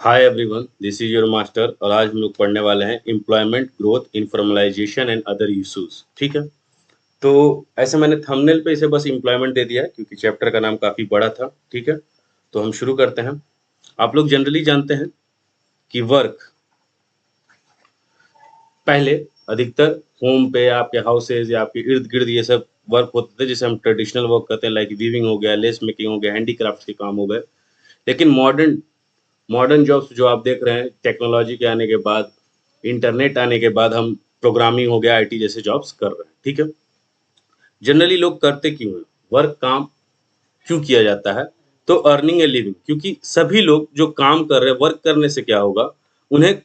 Hi everyone, this is your master और आज हम लोग पढ़ने वाले हैं employment growth informalisation and other issues. ठीक है, तो ऐसे मैंने थंबनेल पे इसे बस एम्प्लॉयमेंट दे दिया है क्योंकि चैप्टर का नाम काफ़ी बड़ा था। ठीक है, तो हम शुरू करते हैं। आप लोग जनरली जानते हैं कि वर्क पहले अधिकतर होम पे आपके हाउसेज या आपके इर्द गिर्द ये सब वर्क होते थे जिसे हम ट्रेडिशनल वर्क कहते हैं, लाइक वीविंग हो गया, लेस मेकिंग हो गया, हैंडीक्राफ्ट के काम हो गए। लेकिन मॉडर्न मॉडर्न जॉब्स जो आप देख रहे हैं, टेक्नोलॉजी के आने के बाद, इंटरनेट आने के बाद हम प्रोग्रामिंग हो गया, आईटी जैसे जॉब्स कर रहे हैं। ठीक है, जनरली लोग करते क्यों हैं, वर्क काम क्यों किया जाता है? तो अर्निंग ए लिविंग, क्योंकि सभी लोग जो काम कर रहे हैं, वर्क करने से क्या होगा, उन्हें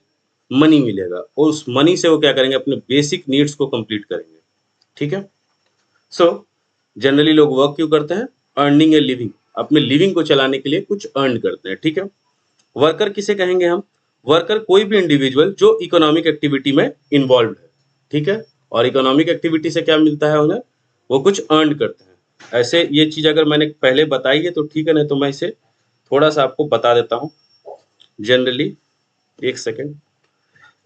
मनी मिलेगा और उस मनी से वो क्या करेंगे, अपने बेसिक नीड्स को कंप्लीट करेंगे। ठीक है, सो जनरली लोग वर्क क्यों करते हैं? अर्निंग ए लिविंग, अपने लिविंग को चलाने के लिए कुछ अर्न करते हैं। ठीक है, वर्कर किसे कहेंगे हम? वर्कर कोई भी इंडिविजुअल जो इकोनॉमिक एक्टिविटी में इन्वॉल्व है। ठीक है, और इकोनॉमिक एक्टिविटी से क्या मिलता है उन्हें? वो कुछ अर्न करते हैं। ऐसे ये चीज अगर मैंने पहले बताई है तो ठीक है, नहीं तो मैं इसे थोड़ा सा आपको बता देता हूँ। जनरली एक सेकेंड,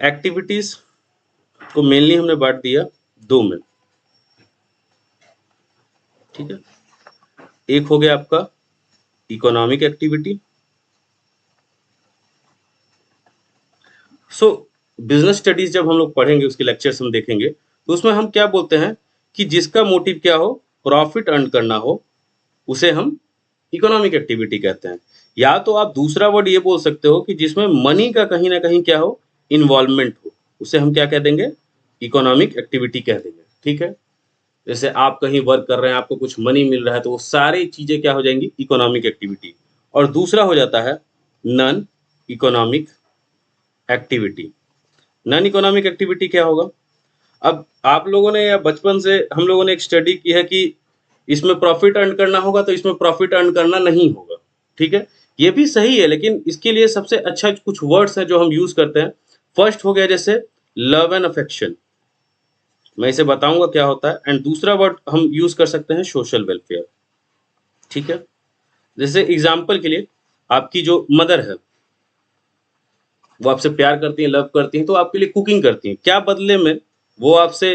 एक्टिविटीज को मेनली हमने बांट दिया दो में। ठीक है, एक हो गया आपका इकोनॉमिक एक्टिविटी। सो बिजनेस स्टडीज जब हम लोग पढ़ेंगे, उसके लेक्चर्स हम देखेंगे, तो उसमें हम क्या बोलते हैं कि जिसका मोटिव क्या हो, प्रॉफिट अर्न करना हो, उसे हम इकोनॉमिक एक्टिविटी कहते हैं। या तो आप दूसरा वर्ड ये बोल सकते हो कि जिसमें मनी का कहीं ना कहीं क्या हो, इन्वॉल्वमेंट हो, उसे हम क्या कह देंगे? इकोनॉमिक एक्टिविटी कह देंगे। ठीक है, जैसे आप कहीं वर्क कर रहे हैं, आपको कुछ मनी मिल रहा है, तो वो सारी चीजें क्या हो जाएंगी? Economic activity. और दूसरा हो जाता है non economic activity. Non economic activity क्या होगा? अब आप लोगों ने या बचपन से हम लोगों ने एक स्टडी की है कि इसमें प्रॉफिट अर्न करना होगा, तो इसमें प्रॉफिट अर्न करना नहीं होगा। ठीक है, ये भी सही है, लेकिन इसके लिए सबसे अच्छा कुछ वर्ड्स हैं जो हम यूज करते हैं। फर्स्ट हो गया जैसे लव एंड अफेक्शन, मैं इसे बताऊंगा क्या होता है। एंड दूसरा वर्ड हम यूज कर सकते हैं सोशल वेलफेयर। ठीक है, जैसे एग्जाम्पल के लिए आपकी जो मदर है, वो आपसे प्यार करती हैं, लव करती हैं, तो आपके लिए कुकिंग करती हैं। क्या बदले में वो आपसे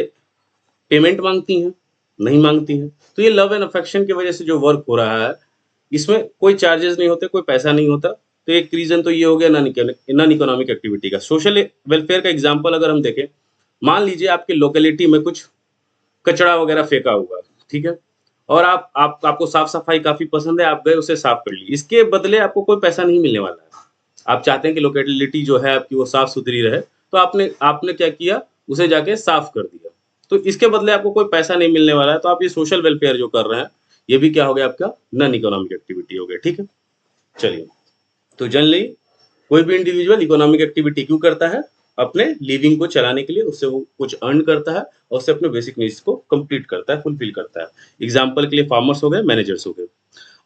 पेमेंट मांगती हैं? नहीं मांगती हैं। तो ये लव एंड अफेक्शन की वजह से जो वर्क हो रहा है, इसमें कोई चार्जेस नहीं होते, कोई पैसा नहीं होता। तो एक रीजन तो ये हो गया नॉन इकोनॉमिक एक्टिविटी का। सोशल वेलफेयर का एग्जांपल अगर हम देखें, मान लीजिए आपके लोकेलिटी में कुछ कचरा वगैरह फेंका हुआ है। ठीक है, और आपको साफ सफाई काफी पसंद है, आप गए उसे साफ कर ली। इसके बदले आपको कोई पैसा नहीं मिलने वाला है। आप चाहते हैं कि लोकेलिटी जो है आपकी वो साफ सुथरी रहे, तो आपने आपने क्या किया, उसे जाके साफ कर दिया। तो इसके बदले आपको कोई पैसा नहीं मिलने वाला है, तो आप ये सोशल वेलफेयर जो कर रहे हैं, ये भी क्या हो गया? आपका नॉन इकोनॉमिक एक्टिविटी हो गया। ठीक है, चलिए, तो जनरली कोई भी इंडिविजुअल इकोनॉमिक एक्टिविटी क्यों करता है? अपने लिविंग को चलाने के लिए, उससे वो कुछ अर्न करता है और उससे अपने बेसिक नीड्स को कंप्लीट करता है, फुलफिल करता है। एग्जाम्पल के लिए फार्मर्स हो गए, मैनेजर्स हो गए।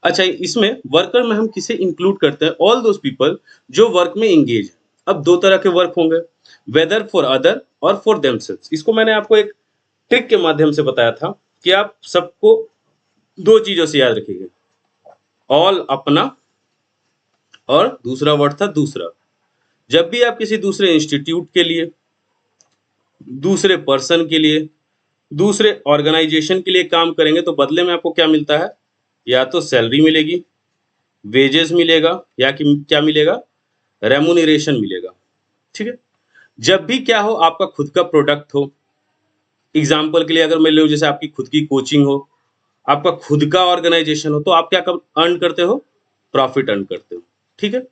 अच्छा, इसमें वर्कर में हम किसे इंक्लूड करते हैं? ऑल दोज पीपल जो वर्क में एंगेज है। अब दो तरह के वर्क होंगे, वेदर फॉर अदर और फॉर देमसेल्व्स। इसको मैंने आपको एक ट्रिक के माध्यम से बताया था कि आप सबको दो चीजों से याद रखिएगा, ऑल अपना, और दूसरा वर्ड था दूसरा। जब भी आप किसी दूसरे इंस्टीट्यूट के लिए, दूसरे पर्सन के लिए, दूसरे ऑर्गेनाइजेशन के लिए काम करेंगे, तो बदले में आपको क्या मिलता है? या तो सैलरी मिलेगी, वेजेस मिलेगा, या कि क्या मिलेगा? रेमुनरेशन मिलेगा। ठीक है, जब भी क्या हो, आपका खुद का प्रोडक्ट हो, एग्जाम्पल के लिए अगर मैं लूँ, जैसे आपकी खुद की कोचिंग हो, आपका खुद का ऑर्गेनाइजेशन हो, तो आप क्या अर्न करते हो? प्रॉफिट अर्न करते हो। ठीक है,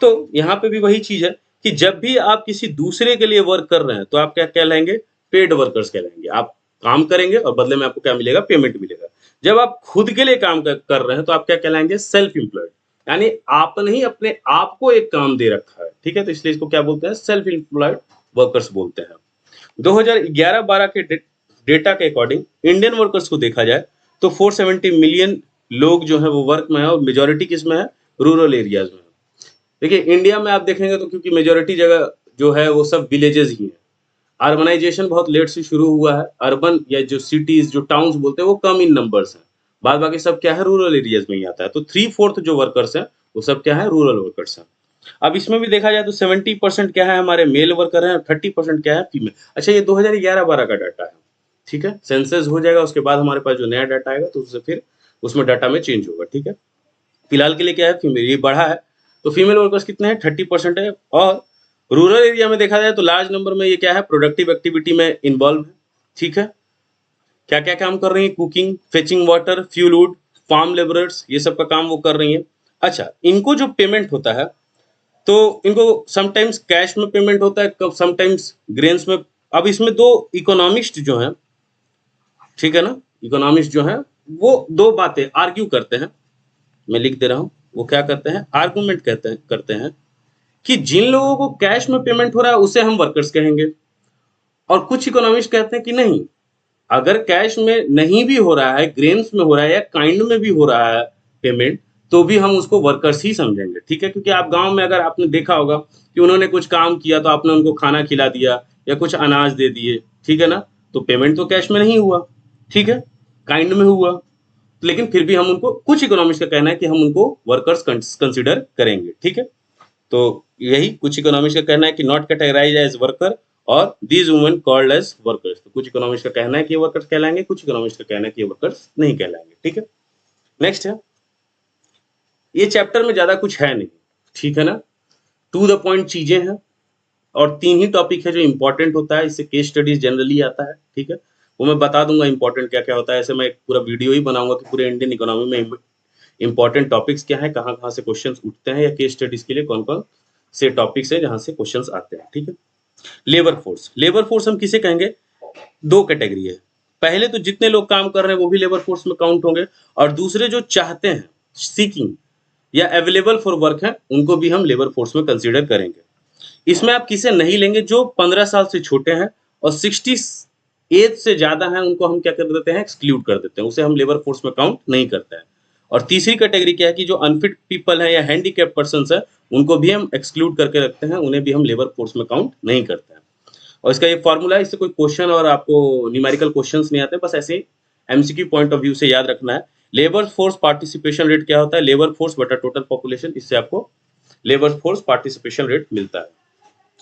तो यहाँ पे भी वही चीज है कि जब भी आप किसी दूसरे के लिए वर्क कर रहे हैं, तो आप क्या कहलाएंगे? पेड वर्कर्स कहलाएंगे। आप काम करेंगे और बदले में आपको क्या मिलेगा? पेमेंट मिलेगा। जब आप खुद के लिए काम कर रहे हैं, तो आप क्या कहलाएंगे? सेल्फ एम्प्लॉयड, यानी आपने ही अपने आप को एक काम दे रखा है। ठीक है, तो इसलिए इसको क्या बोलते हैं? सेल्फ एम्प्लॉयड वर्कर्स बोलते हैं। 2011-12 के डेटा के अकॉर्डिंग इंडियन वर्कर्स को देखा जाए तो 470 मिलियन लोग जो है वो वर्क में है, और मेजोरिटी किस में है? रूरल एरियाज में। देखिए, इंडिया में आप देखेंगे तो क्योंकि मेजोरिटी जगह जो है वो सब विलेजेस ही हैं, अर्बनाइजेशन बहुत लेट से शुरू हुआ है। अर्बन या जो सिटीज, जो टाउन्स बोलते हैं, वो कम इन नंबर्स हैं। बाद बाकी सब क्या है? रूरल एरियाज में ही आता है। तो 3/4 जो वर्कर्स हैं वो सब क्या है? रूरल वर्कर्स हैं। अब इसमें भी देखा जाए तो 70% क्या है हमारे मेल वर्कर हैं, 30% क्या है फीमेल। अच्छा, ये 2011-12 का डाटा है, ठीक है। सेंसस हो जाएगा उसके बाद हमारे पास जो नया डाटा आएगा तो उससे फिर उसमें डाटा में चेंज होगा, ठीक है। फिलहाल के लिए क्या है, फीमेल ये बढ़ा है, तो फीमेल वर्कर्स कितने हैं, 30% है। और रूरल एरिया में देखा जाए तो लार्ज नंबर में ये क्या है, प्रोडक्टिव एक्टिविटी में इन्वॉल्व है, ठीक है। क्या क्या काम कर रही है, cooking, fetching water, fuel wood, farm labourers, ये सब का काम वो कर रही है। अच्छा, इनको जो पेमेंट होता है तो इनको समटाइम्स कैश में पेमेंट होता है, कब समटाइम्स ग्रेन्स में। अब इसमें दो इकोनॉमिस्ट जो हैं, ठीक है ना, इकोनॉमिस्ट जो हैं वो दो बातें आर्ग्यू करते हैं, मैं लिख दे रहा हूँ। वो क्या करते हैं, आर्गुमेंट करते हैं कि जिन लोगों को कैश में पेमेंट हो रहा है उसे हम वर्कर्स कहेंगे, और कुछ इकोनॉमिस्ट कहते हैं कि नहीं, अगर कैश में नहीं भी हो रहा है, ग्रेन्स में हो रहा है या काइंड में भी हो रहा है पेमेंट, तो भी हम उसको वर्कर्स ही समझेंगे, ठीक है। क्योंकि आप गांव में अगर आपने देखा होगा कि उन्होंने कुछ काम किया तो आपने उनको खाना खिला दिया या कुछ अनाज दे दिए, ठीक है ना, तो पेमेंट तो कैश में नहीं हुआ, ठीक है, काइंड में हुआ, लेकिन फिर भी हम उनको, कुछ इकोनॉमिक्स का कहना है कि हम उनको वर्कर्स कंसिडर करेंगे, ठीक है। तो यही कुछ इकोनॉमिक्स का कहना है कि नॉट कैटेगराइज एज वर्कर और these women called as workers. तो कुछ इकोनॉमिक्स का कहना है कि ये वर्कर्स कहलाएंगे, कुछ इकोनॉमिक्स का कहना है कि ये वर्कर्स नहीं कहलाएंगे, ठीक है। नेक्स्ट है, ये चैप्टर में ज्यादा कुछ है नहीं, ठीक है ना, टू द पॉइंट चीजें हैं, और 3 ही टॉपिक है जो इंपॉर्टेंट होता है, इससे केस स्टडीज जनरली आता है, ठीक है। वो मैं बता दूंगा इंपॉर्टेंट क्या क्या होता है, ऐसे मैं एक पूरा वीडियो ही बनाऊंगा कि पूरे इंडियन इकोनॉमी में इंपॉर्टेंट टॉपिक्स क्या है, कहाँ कहाँ से क्वेश्चंस उठते हैं, या केस स्टडीज के लिए कौन कौन से टॉपिक्स है जहाँ से क्वेश्चंस आते हैं, ठीक है। लेबर फोर्स, लेबर फोर्स हम किसे कहेंगे, दो कैटेगरी है। पहले तो जितने लोग काम कर रहे हैं वो भी लेबर फोर्स में काउंट होंगे, और दूसरे जो चाहते हैं, सीकिंग या अवेलेबल फॉर वर्क है, उनको भी हम लेबर फोर्स में कंसीडर करेंगे। इसमें आप किसे नहीं लेंगे, जो 15 साल से छोटे हैं और 60 एज से ज्यादा हैं, उनको हम क्या कर देते हैं, एक्सक्लूड कर देते हैं, उसे हम लेबर फोर्स में काउंट नहीं करते हैं। और तीसरी कैटेगरी क्या है कि जो अनफिट पीपल है या हैंडीकैप पर्सन है, उनको भी हम एक्सक्लूड करके रखते हैं, उन्हें भी हम लेबर फोर्स में काउंट नहीं करते हैं। और इसका ये फॉर्मूला है, इससे कोई क्वेश्चन और आपको न्यूमेरिकल क्वेश्चंस नहीं आते, बस ऐसे एमसीक्यू पॉइंट ऑफ व्यू से याद रखना है। लेबर फोर्स पार्टिसिपेशन रेट क्या होता है, लेबर फोर्स बटा टोटल पॉपुलेशन, इससे आपको लेबर फोर्स पार्टिसिपेशन रेट मिलता है।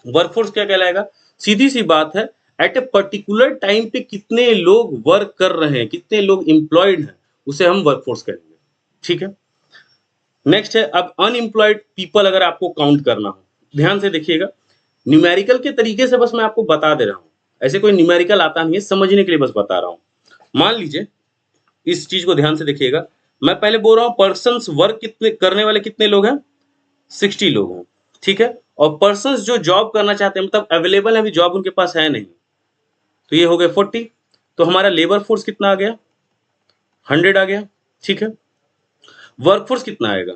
वर्कफोर्स क्या कहलाएगा, सीधी सी बात है, एट ए पर्टिकुलर टाइम पे कितने लोग वर्क कर रहे हैं, कितने लोग एम्प्लॉयड हैं, उसे हम वर्कफोर्स कहेंगे, ठीक है। नेक्स्ट है, अब अनएम्प्लॉयड पीपल अगर आपको काउंट करना हो, ध्यान से देखिएगा, न्यूमेरिकल के तरीके से बस मैं आपको बता दे रहा हूं, ऐसे कोई न्यूमेरिकल आता नहीं है, समझने के लिए बस बता रहा हूं। मान लीजिए, इस चीज को ध्यान से देखिएगा, मैं पहले बोल रहा हूं पर्सन्स वर्क कितने करने वाले कितने लोग हैं, 60 लोग हैं, ठीक है। और पर्सन्स जो जॉब करना चाहते हैं, मतलब अवेलेबल है, अभी जॉब उनके पास है नहीं, तो ये हो गए 40। तो हमारा लेबर फोर्स कितना आ गया, 100 आ गया, ठीक है। वर्कफोर्स कितना आएगा,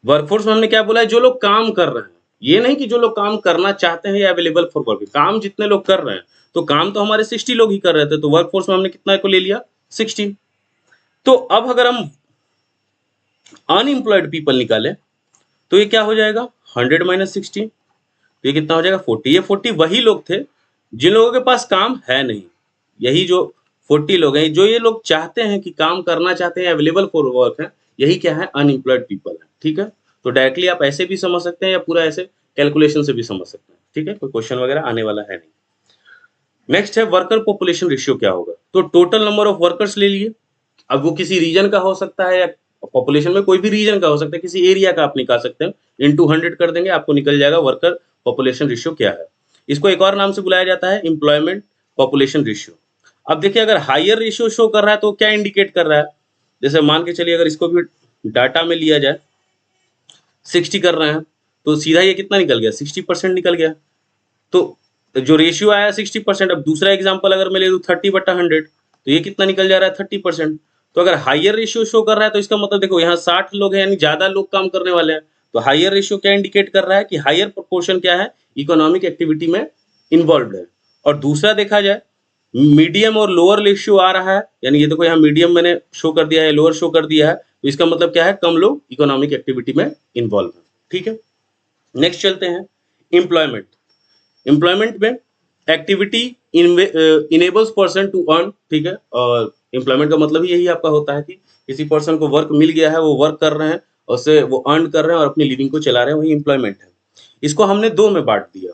वर्कफोर्स में हमने क्या बोला है, जो लोग काम कर रहे हैं, ये नहीं कि जो लोग काम करना चाहते हैं या अवेलेबल फॉर वर्क, काम जितने लोग कर रहे हैं, तो काम तो हमारे 60 लोग ही कर रहे थे, तो वर्कफोर्स में हमने कितना को ले लिया, 60। तो अब अगर हम अनएम्प्लॉयड पीपल निकाले तो ये क्या हो जाएगा, 100 माइनस 60, तो ये कितना हो जाएगा, 40। ये 40 वही लोग थे जिन लोगों के पास काम है नहीं, यही जो 40 लोग हैं, जो ये लोग चाहते हैं कि काम करना चाहते हैं, अवेलेबल फॉर वर्क है, यही क्या है, अनएम्प्लॉयड पीपल है, ठीक है। तो डायरेक्टली आप ऐसे भी समझ सकते हैं या पूरा ऐसे कैलकुलेशन से भी समझ सकते हैं, ठीक है, कोई क्वेश्चन वगैरह आने वाला है नहीं। नेक्स्ट है, वर्कर पॉपुलेशन रेशियो क्या होगा, तो टोटल नंबर ऑफ वर्कर्स ले लिए, अब वो किसी रीजन का हो सकता है या पॉपुलेशन में कोई भी रीजन का हो सकता है, किसी एरिया का आप निकाल सकते हैं, इनटू 100 कर देंगे, आपको निकल जाएगा वर्कर पॉपुलेशन रेशियो क्या है। इसको एक और नाम से बुलाया जाता है एम्प्लॉयमेंट पॉपुलेशन रेशियो। अब देखिए, अगर हायर रेशियो शो कर रहा है तो क्या इंडिकेट कर रहा है, जैसे मान के चलिए अगर इसको भी डाटा में लिया जाए, 60 कर रहे हैं, तो सीधा ये कितना निकल गया, 60% निकल गया। तो जो रेशियो आया 60%, अब दूसरा एग्जाम्पल अगर मैं ले लूँ 30/100, तो ये कितना निकल जा रहा है, 30%। तो अगर हायर रेशियो शो कर रहा है तो इसका मतलब देखो यहाँ 60 लोग हैं, यानी ज्यादा लोग काम करने वाले हैं, तो हायर रेशियो क्या इंडिकेट कर रहा है कि हायर प्रोपोर्शन क्या है, इकोनॉमिक एक्टिविटी में इन्वॉल्व है। और दूसरा देखा जाए, मीडियम और लोअर रेशियो आ रहा है, यानी ये देखो यहाँ मीडियम मैंने शो कर दिया है, लोअर शो कर दिया है, तो इसका मतलब क्या है, कम लोग इकोनॉमिक एक्टिविटी में इन्वॉल्व है, ठीक है। नेक्स्ट चलते हैं, एम्प्लॉयमेंट। एम्प्लॉयमेंट में activity enables person to earn, ठीक है, और एम्प्लॉयमेंट का मतलब ही यही आपका होता है कि किसी पर्सन को वर्क मिल गया है, वो वर्क कर रहे हैं और उससे वो अर्न कर रहे हैं और अपनी लिविंग को चला रहे हैं, वही एम्प्लॉयमेंट है। इसको हमने दो में बांट दिया।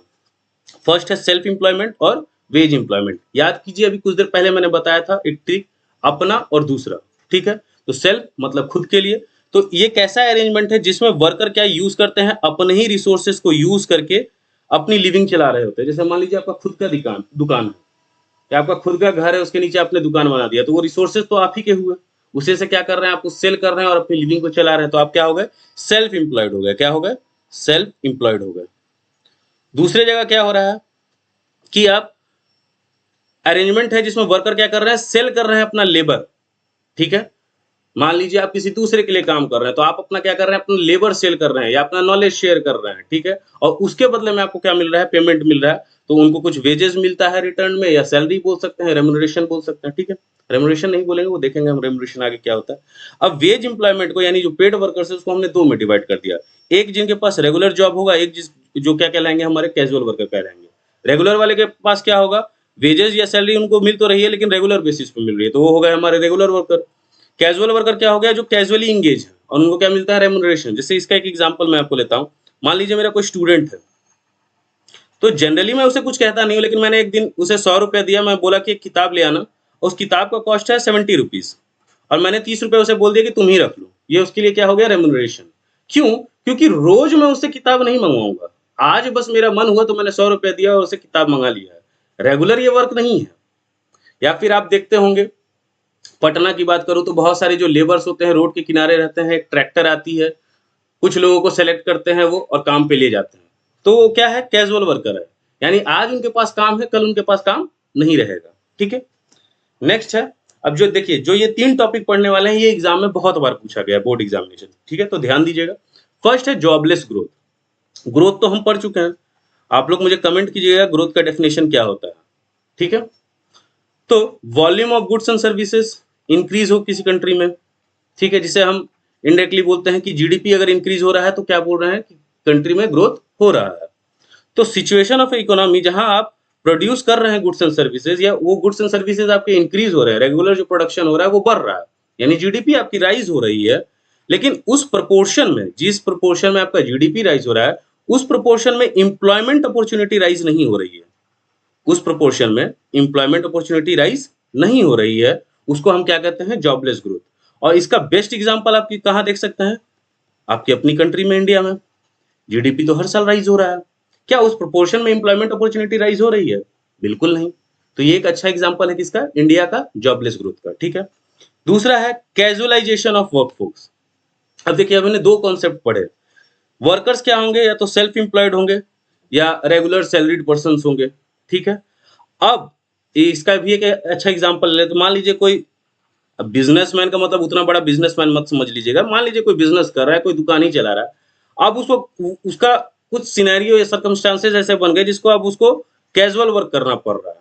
फर्स्ट है सेल्फ एम्प्लॉयमेंट और वेज एम्प्लॉयमेंट। याद कीजिए, अभी कुछ देर पहले मैंने बताया था एक ट्रिक, अपना और दूसरा, ठीक है। तो सेल्फ मतलब खुद के लिए। तो ये कैसा अरेंजमेंट है जिसमें वर्कर क्या यूज करते हैं, अपने ही रिसोर्सेज को यूज करके अपनी लिविंग चला रहे होते हैं। जैसे मान लीजिए आपका खुद का दुकान है, या आपका खुद का घर है, उसके नीचे आपने दुकान बना दिया, तो वो रिसोर्सेज तो आप ही के हुए, उसे से क्या कर रहे हैं, आप सेल कर रहे हैं और अपनी लिविंग को चला रहे हैं। तो आप क्या हो गए, सेल्फ एम्प्लॉयड हो गए। क्या हो गए, सेल्फ एम्प्लॉयड हो गए। दूसरी जगह क्या हो रहा है कि आप अरेंजमेंट है जिसमें वर्कर क्या कर रहे हैं, सेल कर रहे हैं अपना लेबर, ठीक है। मान लीजिए आप किसी दूसरे के लिए काम कर रहे हैं, तो आप अपना क्या कर रहे हैं, अपना लेबर सेल कर रहे हैं या अपना नॉलेज शेयर कर रहे हैं, ठीक है। और उसके बदले में आपको क्या मिल रहा है, पेमेंट मिल रहा है। तो उनको कुछ वेजेस मिलता है रिटर्न में, या सैलरी बोल सकते हैं, रेम्यूनरेशन बोल सकते हैं, ठीक है। रेम्यूनरेशन नहीं बोलेंगे, वो देखेंगे हम रेम्यूनरेशन आगे क्या होता है। अब वेज एम्प्लॉयमेंट को, यानी जो पेड वर्कर्स है, उसको हमने दो में डिवाइड कर दिया। एक जिनके पास रेगुलर जॉब होगा, एक जो क्या कहलाएंगे, हमारे कैजुअल वर्कर कहलाएंगे। रेगुलर वाले के पास क्या होगा, वेजेस या सैलरी उनको मिल तो रही है लेकिन रेगुलर बेसिस पे मिल रही है, तो वो हो गए हमारे रेगुलर वर्कर। कैजुअल वर्कर क्या हो गया, जो कैजुअली इंगेज है और उनको क्या मिलता है, रेम्यूनरेशन। जैसे इसका एक एग्जांपल मैं आपको लेता हूं। मान लीजिए मेरा कोई स्टूडेंट है, तो जनरली मैं उसे कुछ कहता नहीं हूं, लेकिन मैंने एक दिन उसे 100 रुपया दिया, मैं बोला कि एक किताब ले आना, उस किताब का कॉस्ट है 70 रुपीज, और मैंने 30 रुपये उसे बोल दिया कि तुम ही रख लो। ये उसके लिए क्या हो गया, रेम्यूनरेशन। क्यों, क्योंकि रोज मैं उससे किताब नहीं मंगवाऊंगा, आज बस मेरा मन हुआ तो मैंने 100 रुपया दिया और उसे किताब मंगा लिया है। रेगुलर ये वर्क नहीं है। या फिर आप देखते होंगे, पटना की बात करूं तो बहुत सारे जो लेबर्स होते हैं रोड के किनारे रहते हैं, एक ट्रैक्टर आती है, कुछ लोगों को सेलेक्ट करते हैं वो और काम पे ले जाते हैं, तो वो क्या है, कैजुअल वर्कर है। यानी आज उनके पास काम है, कल उनके पास काम नहीं रहेगा, ठीक है। नेक्स्ट है, अब जो देखिए, जो ये तीन टॉपिक पढ़ने वाले हैं, ये एग्जाम में बहुत बार पूछा गया है, बोर्ड एग्जामिनेशन, ठीक है। तो ध्यान दीजिएगा। फर्स्ट है जॉबलेस ग्रोथ। ग्रोथ तो हम पढ़ चुके हैं, आप लोग मुझे कमेंट कीजिएगा ग्रोथ का डेफिनेशन क्या होता है, ठीक है। तो volume of goods and services increase हो किसी कंट्री में, ठीक है, जिसे हम इनडायरेक्टली बोलते हैं कि जीडीपी अगर इंक्रीज हो रहा है तो क्या बोल रहे हैं कि कंट्री में ग्रोथ हो रहा है। तो सिचुएशन ऑफ इकोनॉमी, जहां आप प्रोड्यूस कर रहे हैं गुड्स एंड सर्विसेज, या वो गुड्स एंड सर्विसेज आपके इंक्रीज हो रहे हैं, रेगुलर जो प्रोडक्शन हो रहा है वो बढ़ रहा है, यानी जीडीपी आपकी राइज हो रही है। लेकिन उस प्रोपोर्शन में, जिस प्रोपोर्शन में आपका जीडीपी राइज हो रहा है, उस प्रोपोर्शन में इंप्लॉयमेंट अपॉर्चुनिटी राइज नहीं हो रही है। उस प्रोपोर्शन में इंप्लॉयमेंट अपॉर्चुनिटी राइज नहीं हो रही है, उसको हम क्या कहते हैं, जॉबलेस ग्रोथ। और इसका बेस्ट एग्जांपल आप कहां देख सकते हैं, आपकी अपनी कंट्री में, इंडिया में। जीडीपी तो हर साल राइज हो रहा है, क्या उस प्रोपोर्शन में इंप्लॉयमेंट अपॉर्चुनिटी राइज हो रही है, बिल्कुल नहीं। तो ये एक अच्छा एग्जांपल है किसका, इंडिया का जॉबलेस ग्रोथ का, ठीक है। दूसरा है कैजुअलाइजेशन ऑफ वर्कफोर्स। अब देखिए, अब हमने दो कॉन्सेप्ट पढ़े। वर्कर्स क्या होंगे, या तो सेल्फ एम्प्लॉयड होंगे या रेगुलर सैलरीड पर्सन होंगे, ठीक है। अब इसका भी एक अच्छा एग्जांपल ले, तो मान लीजिए कोई, अब बिजनेसमैन का मतलब उतना बड़ा बिजनेसमैन मत समझ लीजिएगा, मान लीजिए कोई बिजनेस कर रहा है, कोई दुकान ही चला रहा है। अब उसको, उसका कुछ सिनेरियो या सर्कमस्टांसेस ऐसे बन गए जिसको अब उसको कैजुअल वर्क करना पड़ रहा है।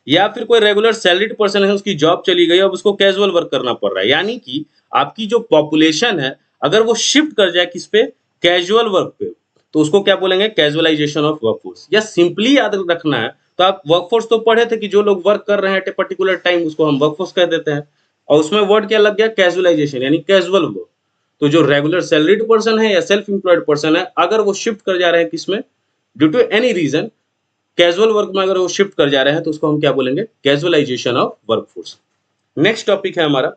या फिर कोई रेगुलर सैलरीड पर्सन है, उसकी जॉब चली गई, अब उसको कैजुअल वर्क करना पड़ रहा है। यानी कि आपकी जो पॉपुलेशन है, अगर वो शिफ्ट कर जाए किस पे, कैजुअल वर्क पे, तो उसको क्या बोलेंगे, कैजुअलाइजेशन ऑफ वर्कफोर्स। या सिंपली याद रखना है तो आप वर्कफोर्स तो पढ़े थे कि जो लोग वर्क कर रहे हैं एट ए पर्टिकुलर टाइम, उसको हम वर्कफोर्स कह देते हैं। और उसमें वर्ड क्या लग गया, कैजुअलाइजेशन, यानी कैजुअल वर्क। तो जो रेगुलर सैलरीड पर्सन है या सेल्फ एम्प्लॉयड पर्सन है, अगर वो शिफ्ट कर जा रहे हैं किसमें, due to any reason, casual work में अगर वो शिफ्ट कर जा रहे हैं, तो उसको हम क्या बोलेंगे, casualisation of workforce. Next topic है हमारा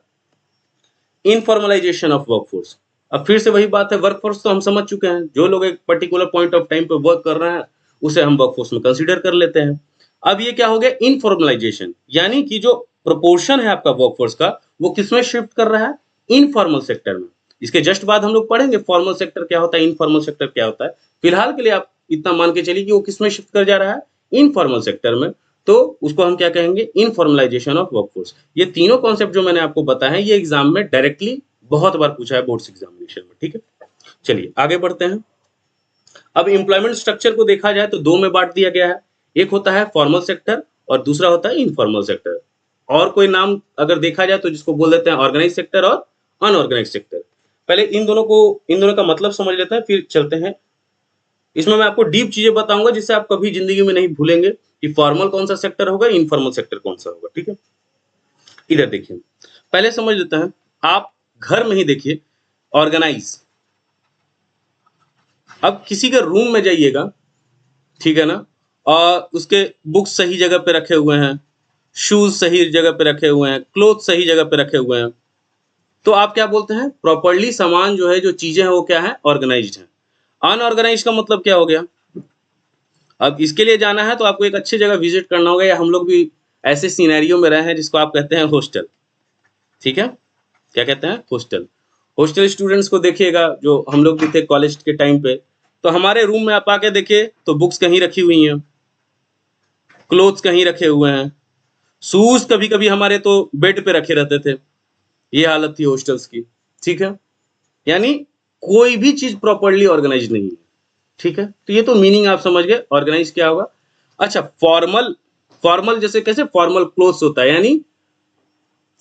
इनफॉर्मलाइजेशन ऑफ वर्कफोर्स। अब फिर से वही बात है, वर्कफोर्स तो हम समझ चुके हैं, जो लोग एक पर्टिकुलर पॉइंट ऑफ टाइम पे वर्क कर रहे हैं उसे हम वर्कफोर्स में कंसीडर कर लेते हैं। अब ये क्या हो गया, इनफॉर्मलाइजेशन, यानी कि जो प्रोपोर्शन है आपका वर्कफोर्स का, वो किसमें शिफ्ट कर रहा है, इनफॉर्मल सेक्टर में। इसके जस्ट बाद हम लोग पढ़ेंगे फॉर्मल सेक्टर क्या होता है, इनफॉर्मल सेक्टर क्या होता है। फिलहाल के लिए आप इतना मान के चलिए कि वो किसमें शिफ्ट कर जा रहा है, इनफॉर्मल सेक्टर में। तो उसको हम क्या कहेंगे, इनफॉर्मलाइजेशन ऑफ वर्कफोर्स। ये तीनों कॉन्सेप्ट जो मैंने आपको बताया है, ये एग्जाम में डायरेक्टली बहुत बार पूछा है बोर्ड्स एग्जामिनेशन में, ठीक है। चलिए आगे बढ़ते हैं। अब एम्प्लॉयमेंट स्ट्रक्चर को देखा जाए तो दो में बांट दिया गया है, एक होता है फॉर्मल सेक्टर और दूसरा होता है इनफॉर्मल सेक्टर। और कोई नाम अगर देखा जाए तो जिसको बोल देते हैं ऑर्गेनाइज सेक्टर और अनऑर्गेनाइज सेक्टर। पहले इन दोनों का मतलब समझ लेते हैं, फिर चलते हैं। इसमें मैं आपको डीप चीजें बताऊंगा जिससे आप कभी जिंदगी में नहीं भूलेंगे कि फॉर्मल कौन सा सेक्टर होगा, इनफॉर्मल सेक्टर कौन सा होगा, ठीक है। इधर देखिए, पहले समझ लेते हैं। आप घर में ही देखिए, ऑर्गेनाइज, अब किसी के रूम में जाइएगा, ठीक है ना, और उसके बुक्स सही जगह पे रखे हुए हैं, शूज सही जगह पे रखे हुए हैं, क्लोथ सही जगह पे रखे हुए हैं, तो आप क्या बोलते हैं, प्रॉपर्ली सामान जो है, जो चीजें हैं वो क्या है, ऑर्गेनाइज्ड है। अनऑर्गेनाइज्ड का मतलब क्या हो गया। अब इसके लिए जाना है तो आपको एक अच्छी जगह विजिट करना होगा, या हम लोग भी ऐसे सिनेरियो में रहे हैं जिसको आप कहते हैं हॉस्टल। ठीक है, क्या कहते हैं, हॉस्टल। हॉस्टल स्टूडेंट्स को देखिएगा, जो हम लोग भी थे कॉलेज के टाइम पे, तो हमारे रूम में आप आके देखिए तो बुक्स कहीं रखी हुई हैं, क्लोथ्स कहीं रखे हुए हैं, शूज कभी कभी हमारे तो बेड पे रखे रहते थे। ये हालत थी हॉस्टल्स की। ठीक है, यानी कोई भी चीज प्रॉपर्ली ऑर्गेनाइज नहीं है। ठीक है, तो ये तो मीनिंग आप समझ गए, ऑर्गेनाइज क्या होगा। अच्छा, फॉर्मल, फॉर्मल जैसे कैसे, फॉर्मल क्लोथ्स होता है, यानी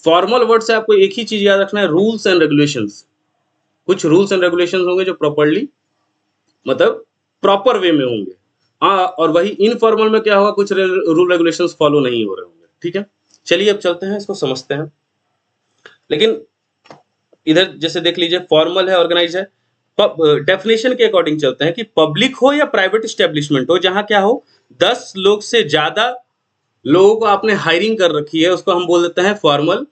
फॉर्मल वर्ड से आपको एक ही चीज याद रखना है, रूल्स एंड रेगुलेशंस। कुछ रूल्स एंड रेगुलेशंस होंगे जो प्रॉपर्ली, मतलब प्रॉपर वे में होंगे। हाँ, और वही इनफॉर्मल में क्या होगा, कुछ रूल रेगुलेशंस फॉलो नहीं हो रहे होंगे। ठीक है, चलिए अब चलते हैं, इसको समझते हैं। लेकिन इधर जैसे देख लीजिए, फॉर्मल है, ऑर्गेनाइज है। डेफिनेशन के अकॉर्डिंग चलते हैं कि पब्लिक हो या प्राइवेट स्टेब्लिशमेंट हो, जहां क्या हो, 10 लोग से ज्यादा लोगों को आपने हायरिंग कर रखी है, उसको हम बोल देते हैं फॉर्मल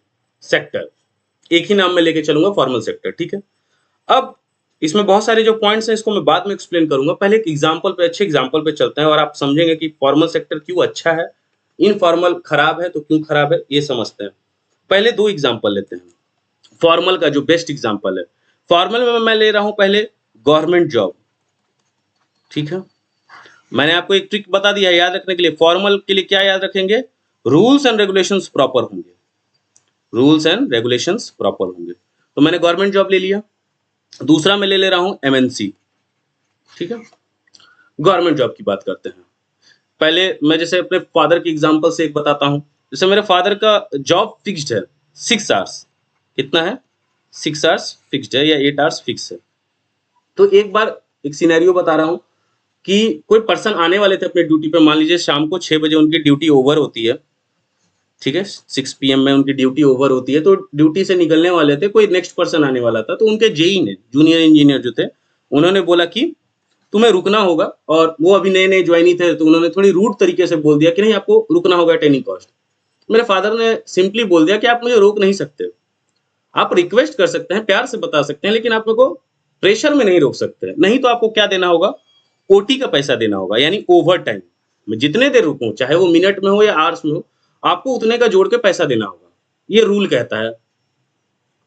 सेक्टर। एक ही नाम में लेके चलूंगा, फॉर्मल सेक्टर। ठीक है, अब इसमें बहुत सारे जो पॉइंट्स हैं, इसको मैं बाद में एक्सप्लेन करूंगा। पहले एक एग्जांपल पे, अच्छे एग्जांपल पे चलते हैं, और आप समझेंगे कि फॉर्मल सेक्टर क्यों अच्छा है, इनफॉर्मल खराब है तो क्यों खराब है, ये समझते हैं। पहले 2 एग्जांपल लेते हैं। फॉर्मल का जो बेस्ट एग्जांपल है, फॉर्मल में मैं ले रहा हूं पहले गवर्नमेंट जॉब। ठीक है, मैंने आपको एक ट्रिक बता दिया है याद रखने के लिए। फॉर्मल के लिए क्या याद रखेंगे, रूल्स एंड रेगुलेशंस प्रॉपर होंगे, रूल्स एंड रेगुलेशंस प्रॉपर होंगे। तो मैंने गवर्नमेंट जॉब ले लिया। दूसरा मैं ले रहा हूं एमएनसी। ठीक है, गवर्नमेंट जॉब की बात करते हैं। पहले मैं जैसे अपने फादर की एग्जांपल से एक बताता हूं। जैसे मेरे फादर का जॉब फिक्स्ड है, 6 आवर्स। कितना है, 6 आवर्स फिक्स्ड है, या 8 आवर्स फिक्स है। तो एक बार एक सिनेरियो बता रहा हूं कि कोई पर्सन आने वाले थे अपने ड्यूटी पे, मान लीजिए शाम को 6 बजे उनकी ड्यूटी ओवर होती है। ठीक है, 6 PM में उनकी ड्यूटी ओवर होती है, तो ड्यूटी से निकलने वाले थे, कोई नेक्स्ट पर्सन आने वाला था, तो उनके जेई ने, जूनियर इंजीनियर जो थे, उन्होंने बोला कि तुम्हें रुकना होगा। और वो अभी नए नए ज्वाइनी थे, तो उन्होंने थोड़ी रूड तरीके से बोल दिया कि नहीं, आपको रुकना होगा एट एनी कॉस्ट। मेरे फादर ने सिंपली बोल दिया कि आप मुझे रोक नहीं सकते, आप रिक्वेस्ट कर सकते हैं, प्यार से बता सकते हैं, लेकिन आप मेरे को प्रेशर में नहीं रोक सकते। नहीं तो आपको क्या देना होगा, ओटी का पैसा देना होगा, यानी ओवर टाइम। मैं जितने देर रुकूं, चाहे वो मिनट में हो या आवर्स में हो, आपको उतने का जोड़ के पैसा देना होगा, ये रूल कहता है।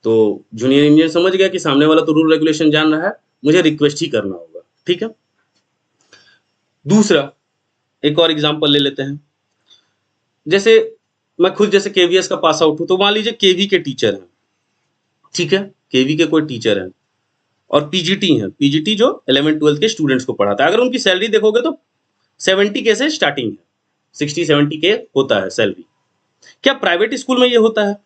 तो जूनियर इंजीनियर समझ गया कि सामने वाला तो रूल रेगुलेशन जान रहा है, मुझे रिक्वेस्ट ही करना होगा। ठीक है, दूसरा एक और एग्जांपल ले लेते हैं। जैसे मैं खुद जैसे केवीएस का पास आउट हूं, तो मान लीजिए केवी के टीचर हैं। ठीक है, केवी के कोई टीचर हैं और पीजीटी हैं, पीजीटी जो 11th-12th के स्टूडेंट्स को पढ़ाता है। अगर उनकी सैलरी देखोगे तो 70K से स्टार्टिंग है, 60-70K होता है सैलरी। क्या प्राइवेट स्कूल में ये होता है,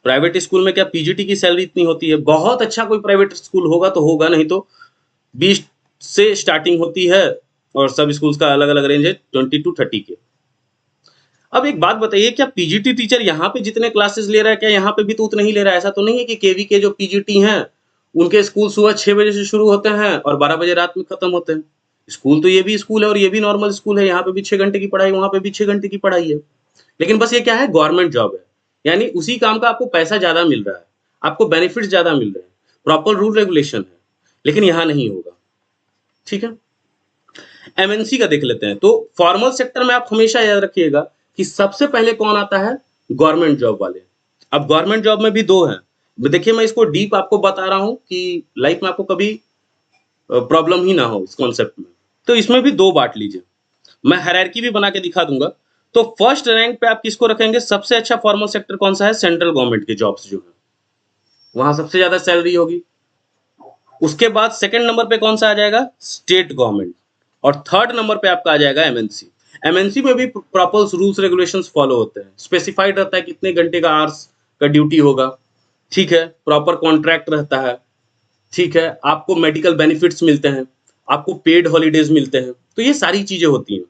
प्राइवेट स्कूल में क्या पीजीटी की सैलरी इतनी होती है। बहुत अच्छा कोई प्राइवेट स्कूल होगा तो होगा, नहीं तो 20 से स्टार्टिंग होती है, और सब स्कूल्स का अलग अलग रेंज है, 20 to 30K। अब एक बात बताइए, क्या पीजीटी टीचर यहाँ पे जितने क्लासेस ले रहा है, क्या यहाँ पे भी तो उतना ही ले रहा है। ऐसा तो नहीं है कि केवी के जो पीजीटी हैं उनके स्कूल सुबह 6 बजे से शुरू होते हैं और 12 बजे रात में खत्म होते हैं। स्कूल तो ये भी स्कूल है और ये भी नॉर्मल स्कूल है, यहाँ पे भी 6 घंटे की पढ़ाई, वहां पे भी 6 घंटे की पढ़ाई है। लेकिन बस ये क्या है, गवर्नमेंट जॉब है, यानी उसी काम का आपको पैसा ज्यादा मिल रहा है, आपको बेनिफिट ज्यादा मिल रहे हैं, प्रॉपर रूल रेगुलेशन है। लेकिन यहाँ नहीं होगा। ठीक है, एमएनसी का देख लेते हैं। तो फॉर्मल सेक्टर में आप हमेशा याद रखिएगा कि सबसे पहले कौन आता है, गवर्नमेंट जॉब वाले। अब गवर्नमेंट जॉब में भी 2 हैं। देखिए, मैं इसको डीप आपको बता रहा हूं कि लाइफ में आपको कभी प्रॉब्लम ही ना हो इस कॉन्सेप्ट में। तो इसमें भी 2 बांट लीजिए, मैं हायरार्की भी बना के दिखा दूंगा। तो फर्स्ट रैंक पे आप किसको रखेंगे, सबसे अच्छा फॉर्मल सेक्टर कौन सा है, सेंट्रल गवर्नमेंट के जॉब्स जो है, वहां सबसे ज्यादा सैलरी होगी। उसके बाद सेकंड नंबर पे कौन सा आ जाएगा, स्टेट गवर्नमेंट। और थर्ड नंबर पे आपका आ जाएगा एमएनसी। एमएनसी में भी प्रॉपर रूल्स रेगुलेशंस फॉलो होते हैं, स्पेसिफाइड रहता है कितने घंटे का आवर्स का ड्यूटी होगा। ठीक है, प्रॉपर कॉन्ट्रैक्ट रहता है। ठीक है, आपको मेडिकल बेनिफिट्स मिलते हैं, आपको पेड हॉलीडेज मिलते हैं, तो ये सारी चीजें होती हैं।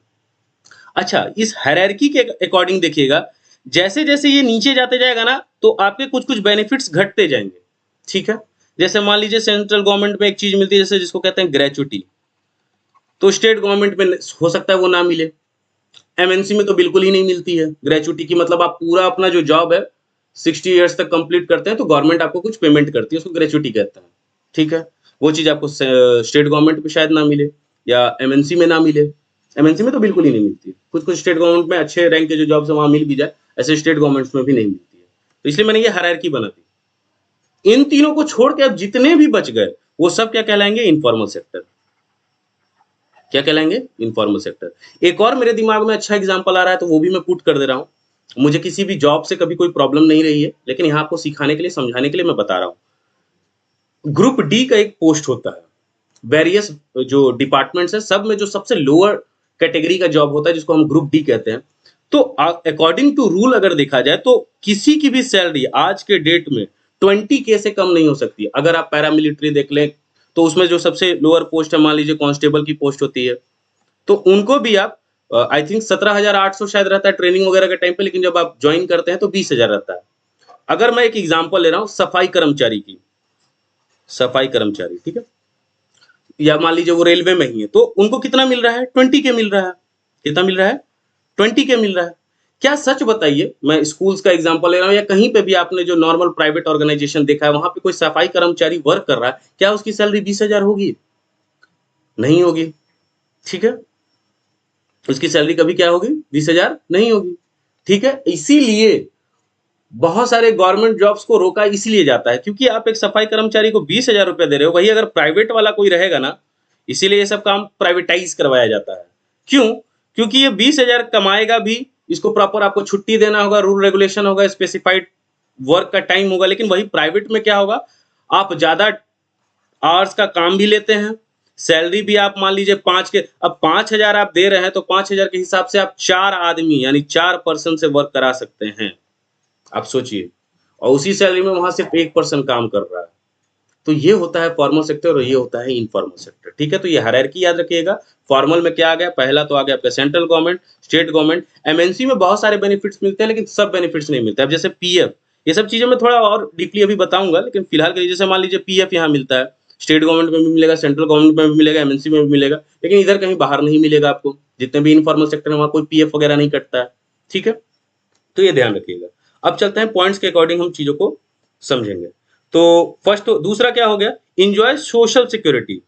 अच्छा, इस हायरार्की के अकॉर्डिंग देखिएगा, जैसे जैसे ये नीचे जाते जाएगा ना, तो आपके कुछ कुछ बेनिफिट्स घटते जाएंगे। ठीक है, जैसे मान लीजिए सेंट्रल गवर्नमेंट में एक चीज मिलती है जैसे जिसको कहते हैं ग्रेचुटी, तो स्टेट गवर्नमेंट में हो सकता है वो ना मिले। एमएनसी में तो बिल्कुल ही नहीं मिलती है ग्रेचुटी की, मतलब आप पूरा अपना जो जॉब है 60 ईयर्स तक कंप्लीट करते हैं तो गवर्नमेंट आपको कुछ पेमेंट करती है, उसको ग्रेचुटी कहते हैं। ठीक है, वो चीज आपको स्टेट गवर्नमेंट में शायद ना मिले या एमएनसी में ना मिले। एमएनसी में तो बिल्कुल ही नहीं मिलती है, कुछ कुछ स्टेट गवर्नमेंट में अच्छे रैंक के जो जॉब्स है वहां मिल भी जाए, ऐसे स्टेट गवर्नमेंट्स में भी नहीं मिलती है। तो इसलिए मैंने ये हायरार्की बना दी। इन तीनों को छोड़ के अब जितने भी बच गए वो सब क्या कहलाएंगे? Informal sector. क्या कहलाएंगे? Informal sector. एक और मेरे दिमाग में अच्छा एग्जांपल आ रहा है तो वो भी मैं पुट कर दे रहा हूं। मुझे किसी भी जॉब से कभी कोई प्रॉब्लम नहीं रही है, लेकिन यहाँ आपको सिखाने के लिए, समझाने के लिए मैं बता रहा हूँ। ग्रुप डी का एक पोस्ट होता है, वेरियस जो डिपार्टमेंट्स है सब में जो सबसे लोअर कैटेगरी का जॉब होता है जिसको हम ग्रुप डी कहते हैं। तो अकॉर्डिंग टू रूल अगर देखा जाए तो किसी की भी सैलरी आज के डेट में 20K से कम नहीं हो सकती। अगर आप पैरामिलिट्री देख लें तो उसमें जो सबसे लोअर पोस्ट है, मान लीजिए कांस्टेबल की पोस्ट होती है, तो उनको भी आप आई थिंक 17,800 शायद रहता है ट्रेनिंग वगैरह के टाइम पे, लेकिन जब आप ज्वाइन करते हैं तो 20,000 रहता है। अगर मैं एक एग्जांपल ले रहा हूँ सफाई कर्मचारी की, सफाई कर्मचारी, ठीक है, या मान लीजिए वो रेलवे में ही है, तो उनको कितना मिल रहा है? 20K मिल रहा है। कितना मिल रहा है? 20K मिल रहा है। क्या सच बताइए, मैं स्कूल्स का एग्जांपल ले रहा हूँ या कहीं पे भी आपने जो नॉर्मल प्राइवेट ऑर्गेनाइजेशन देखा है वहां पे कोई सफाई कर्मचारी वर्क कर रहा है, क्या उसकी सैलरी 20,000 होगी? नहीं होगी। ठीक है, उसकी सैलरी कभी क्या होगी? 20,000 नहीं होगी। ठीक है, इसीलिए बहुत सारे गवर्नमेंट जॉब्स को रोका इसलिए जाता है क्योंकि आप एक सफाई कर्मचारी को 20,000 रुपए दे रहे हो, वही अगर प्राइवेट वाला कोई रहेगा ना, इसीलिए ये सब काम प्राइवेटाइज करवाया जाता है। क्यों? क्योंकि ये 20,000 कमाएगा भी, इसको प्रॉपर आपको छुट्टी देना होगा, रूल रेगुलेशन होगा, स्पेसिफाइड वर्क का टाइम होगा, लेकिन वही प्राइवेट में क्या होगा, आप ज्यादा आवर्स का काम भी लेते हैं, सैलरी भी आप मान लीजिए 5 के, अब 5,000 आप दे रहे हैं तो 5,000 के हिसाब से आप 4 आदमी यानी 4 पर्सन से वर्क करा सकते हैं। आप सोचिए, और उसी सैलरी में वहां सिर्फ 1 पर्सन काम कर रहा है। तो ये होता है फॉर्मल सेक्टर और ये होता है इनफॉर्मल सेक्टर। ठीक है, तो ये हायरार्की याद रखिएगा। फॉर्मल में क्या आ गया? पहला तो आ गया आपका central government, state government. MNC में बहुत सारे बेनिफिट्स मिलते हैं लेकिन सब बेनिफिट्स नहीं मिलते। अब जैसे पीएफ, ये सब चीजें मैं थोड़ा और डीपली अभी बताऊंगा, लेकिन फिलहाल के लिए जैसे मान लीजिए पीएफ यहाँ मिलता है, स्टेट गवर्नमेंट में भी मिलेगा, सेंट्रल गवर्नमेंट में भी मिलेगा, एमएनसी में भी मिलेगा, लेकिन इधर कहीं बाहर नहीं मिलेगा आपको। जितने भी इनफॉर्मल सेक्टर है वहां कोई पीएफ वगैरह नहीं कटता है। ठीक है, तो ये ध्यान रखिएगा। अब चलते हैं पॉइंट्स के अकॉर्डिंग हम चीजों को समझेंगे। तो फर्स्ट, तो दूसरा क्या हो गया? Enjoy social security.